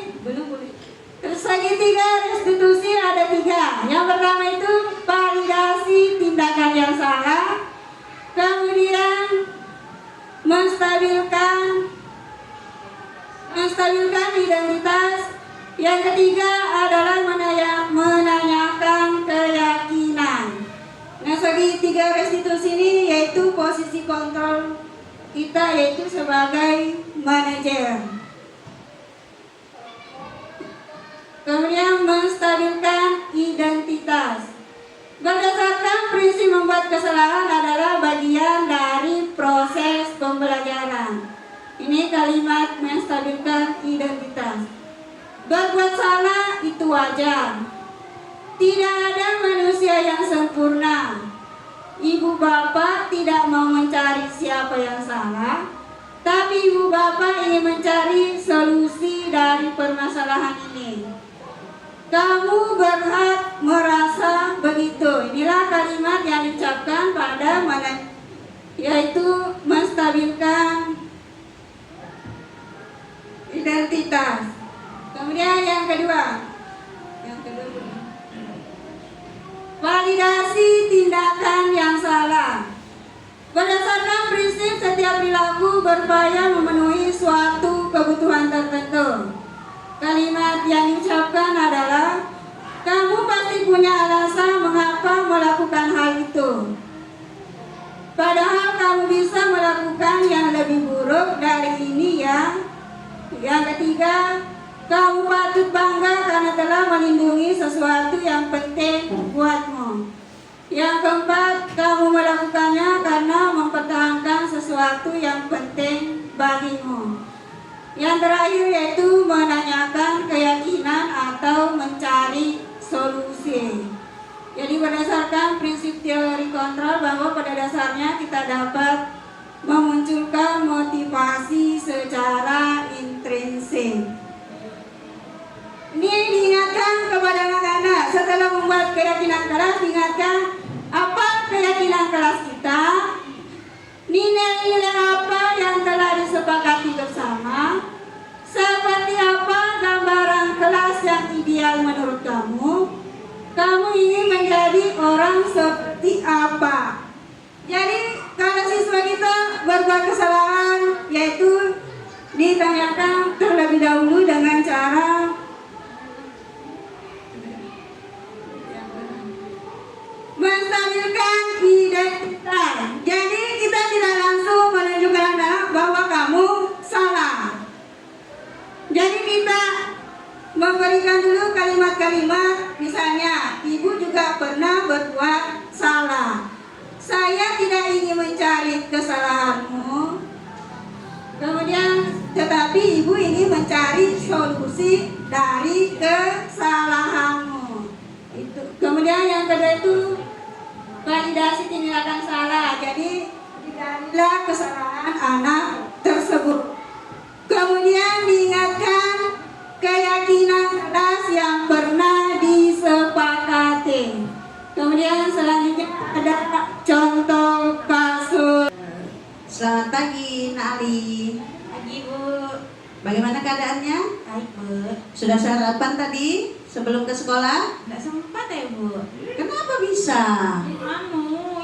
Speaker 4: segitiga restitusi ada 3. Yang pertama itu validasi tindakan yang salah, kemudian menstabilkan identitas. Yang ketiga adalah menanyakan keyakinan. Nah, segitiga restitusi ini yaitu posisi kontrol kita, yaitu sebagai manajer. Kemudian menstabilkan identitas. Berdasarkan prinsip membuat kesalahan adalah bagian dari proses pembelajaran. Ini kalimat menstabilkan identitas. Berbuat salah itu wajar. Tidak ada manusia yang sempurna. Ibu bapak tidak mau mencari siapa yang salah, tapi ibu bapak ingin mencari solusi dari permasalahan ini. Kamu berhak merasa begitu. Inilah kalimat yang diucapkan pada yaitu menstabilkan identitas. Kemudian yang kedua, validasi tindakan yang salah. Berdasarkan prinsip setiap perilaku berupaya memenuhi suatu kebutuhan tertentu. Kalimat yang diucapkan adalah, kamu pasti punya alasan mengapa melakukan hal itu. Padahal kamu bisa melakukan yang lebih buruk dari ini ya. Yang ketiga, kamu patut bangga karena telah melindungi sesuatu yang penting buatmu. Yang keempat, kamu melakukannya karena mempertahankan sesuatu yang penting bagimu. Yang terakhir yaitu menanyakan keyakinan atau mencari solusi. Jadi berdasarkan prinsip teori kontrol bahwa pada dasarnya kita dapat memunculkan motivasi secara intrinsik. Ini diingatkan kepada anak-anak setelah membuat keyakinan kelas, diingatkan apa keyakinan kelas kita, nilai-nilai apa yang telah disepakati bersama, seperti apa gambaran kelas yang ideal menurut kamu ingin menjadi orang seperti apa. Jadi kalau siswa kita berbuat kesalahan, yaitu ditanyakan terlebih dahulu dengan cara menstabilkan identitas. Jadi kita tidak langsung menunjukkan anak bahwa kamu salah. Jadi kita memberikan dulu kalimat-kalimat, misalnya ibu juga pernah berbuat salah. Saya tidak ingin mencari kesalahanmu. Kemudian tetapi ibu ingin mencari solusi dari kesalahanmu. Itu. Kemudian yang kedua itu validasi tindakan salah. Jadi digalilah kesalahan anak tersebut. Kemudian diingatkan keyakinan kelas yang pernah disepakati. Kemudian selanjutnya ada contoh kasus.
Speaker 1: Selamat pagi, Nak Ali.
Speaker 4: Pagi Bu.
Speaker 1: Bagaimana keadaannya?
Speaker 4: Baik Bu.
Speaker 1: Sudah sarapan tadi sebelum ke sekolah?
Speaker 4: Tidak sempat ya Bu.
Speaker 1: Kenapa bisa?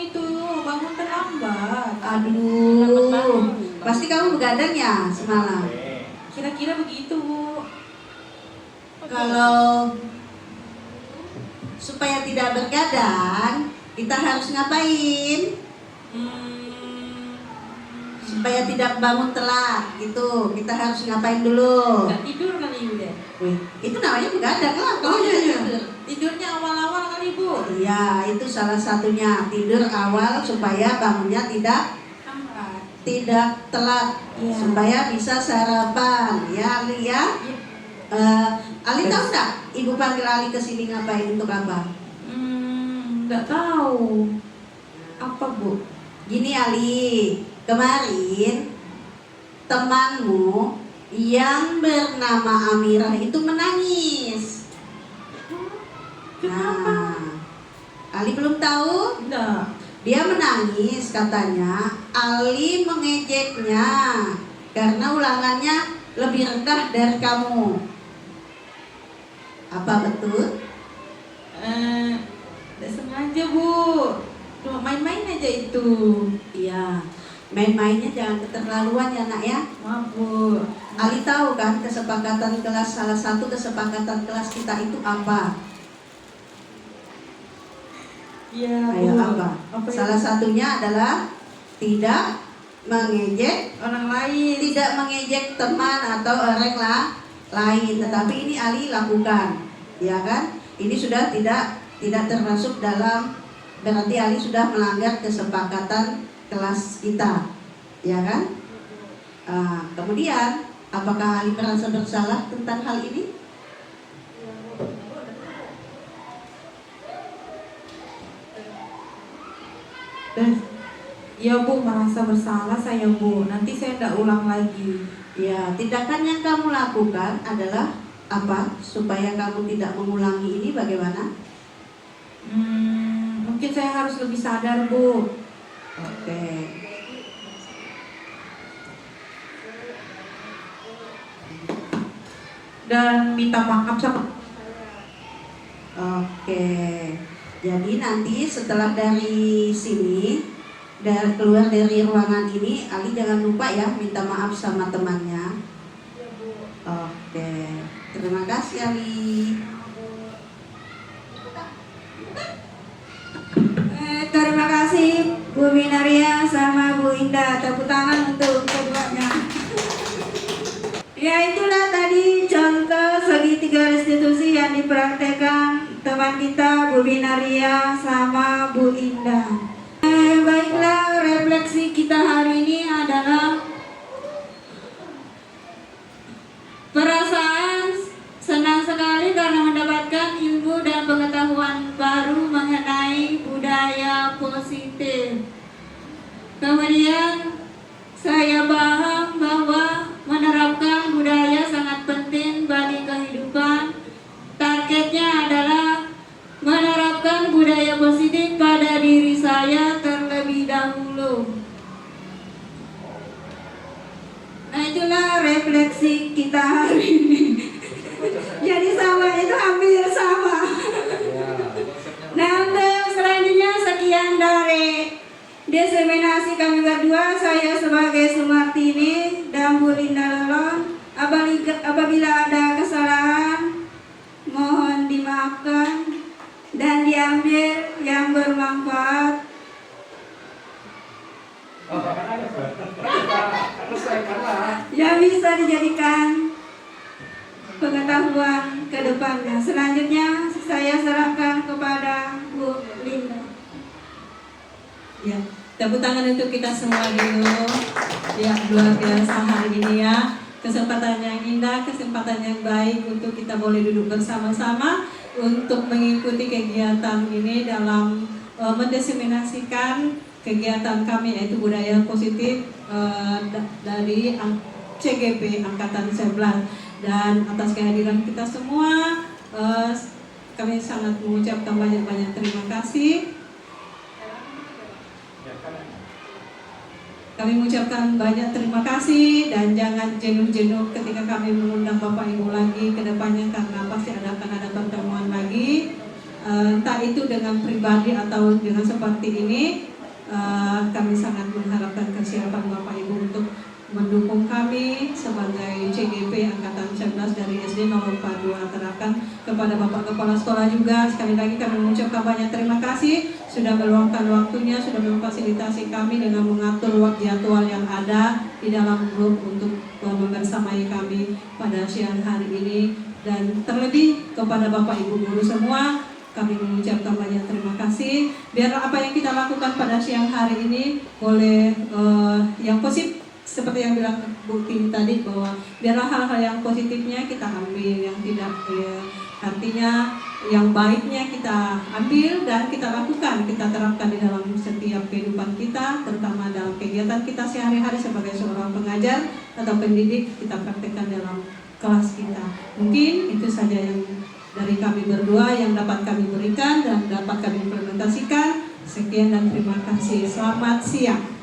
Speaker 4: Itu bangun terlambat.
Speaker 1: Aduh, pasti kamu begadang ya semalam?
Speaker 4: Kira-kira begitu Bu.
Speaker 1: Kalau supaya tidak begadang, kita harus ngapain? Supaya tidak bangun telat, gitu. Kita harus ngapain dulu?
Speaker 4: Nggak tidur kali Ibu deh.
Speaker 1: Wih, itu namanya begadang lah. Kalau tidur.
Speaker 4: Tidurnya awal-awal kali Bu.
Speaker 1: Iya, itu salah satunya. Tidur awal supaya bangunnya tidak telat,
Speaker 4: Iya.
Speaker 1: supaya bisa sarapan. Ya, Ali ya. Ali tahu nggak? Ibu panggil Ali ke sini ngapain, untuk apa?
Speaker 4: Nggak tahu. Apa Bu?
Speaker 1: Gini Ali, kemarin temanmu yang bernama Amirah itu menangis. Nah, Ali belum tahu?
Speaker 4: Enggak.
Speaker 1: Dia menangis, katanya Ali mengejeknya karena ulangannya lebih rendah dari kamu. Apa betul?
Speaker 4: Nggak sengaja Bu. Cuma main-main aja itu.
Speaker 1: Iya, main-mainnya jangan keterlaluan ya nak ya.
Speaker 4: Maaf Bu.
Speaker 1: Ali tahu kan kesepakatan kelas, salah satu kesepakatan kelas kita itu apa?
Speaker 4: Iya
Speaker 1: Ayo
Speaker 4: Bu.
Speaker 1: apa? Salah satunya adalah tidak mengejek,
Speaker 4: orang lain.
Speaker 1: tidak mengejek teman atau orang lain. Tetapi ini Ali lakukan, ya kan? Ini sudah tidak termasuk dalam, berarti Ali sudah melanggar kesepakatan kelas kita, ya kan? Kemudian apakah Ali merasa bersalah tentang hal ini?
Speaker 4: Ya Bu, merasa bersalah saya Bu. Nanti saya tidak ulang lagi.
Speaker 1: Ya, tindakan yang kamu lakukan adalah apa? Supaya kamu tidak mengulangi ini bagaimana?
Speaker 4: Mungkin saya harus lebih sadar Bu.
Speaker 1: Oke.
Speaker 4: Dan minta maaf sama.
Speaker 1: Oke. Jadi nanti setelah dari sini, keluar dari ruangan ini, Ali jangan lupa ya minta maaf sama temannya. Oke. Terima kasih Ali.
Speaker 4: Terima kasih Bu Minaria sama Bu Indah. Tepuk tangan untuk keduanya. Ya, itulah tadi contoh segitiga restitusi yang dipraktekkan teman kita Bu Minaria sama Bu Indah. Baiklah, refleksi kita hari ini adalah perasaan senang sekali karena mendapatkan ilmu dan pengetahuan baru mengenai Kemudian saya paham bahwa menerapkan budaya sangat penting bagi kehidupan. Targetnya adalah menerapkan budaya positif pada diri saya terlebih dahulu. Nah, itulah refleksi kita hari ini. Jadi sama itu hampir sama. Nah, untuk selanjutnya sekian dari diseminasi kami berdua. Saya sebagai Sumartini dan Bu Linda Lelon. Apabila ada kesalahan, mohon dimaafkan dan diambil yang bermanfaat. Yang bisa dijadikan pengetahuan ke depannya. Selanjutnya saya serahkan kepada Bu Linda.
Speaker 1: Ya, tepuk tangan untuk kita semua dulu. Ya, luar biasa hari ini ya. Kesempatan yang indah, kesempatan yang baik untuk kita boleh duduk bersama-sama untuk mengikuti kegiatan ini dalam mendiseminasikan kegiatan kami, yaitu budaya positif dari CGP Angkatan 11. Dan atas kehadiran kita semua, kami sangat mengucapkan banyak-banyak terima kasih. Kami mengucapkan banyak terima kasih dan jangan jenuh-jenuh ketika kami mengundang Bapak Ibu lagi ke depannya, karena pasti akan ada pertemuan lagi, entah itu dengan pribadi atau dengan seperti ini. Kami sangat mengharapkan kesiapan Bapak Ibu untuk mendukung kami sebagai CGP Angkatan 11 dari SD 042. Terahkan kepada Bapak Kepala Sekolah juga. Sekali lagi kami mengucapkan banyak terima kasih sudah meluangkan waktunya, sudah memfasilitasi kami dengan mengatur jadwal yang ada di dalam grup untuk membersamai kami pada siang hari ini. Dan terlebih kepada Bapak Ibu guru semua, kami mengucapkan banyak terima kasih. Biar apa yang kita lakukan pada siang hari ini boleh yang positif, seperti yang bilang Bu Tini tadi, bahwa biarlah hal-hal yang positifnya kita ambil, yang tidak artinya yang baiknya kita ambil dan kita lakukan, kita terapkan di dalam setiap kehidupan kita, terutama dalam kegiatan kita sehari-hari sebagai seorang pengajar atau pendidik, kita praktekkan dalam kelas kita. Mungkin itu saja yang dari kami berdua yang dapat kami berikan dan dapat kami implementasikan. Sekian dan terima kasih. Selamat siang.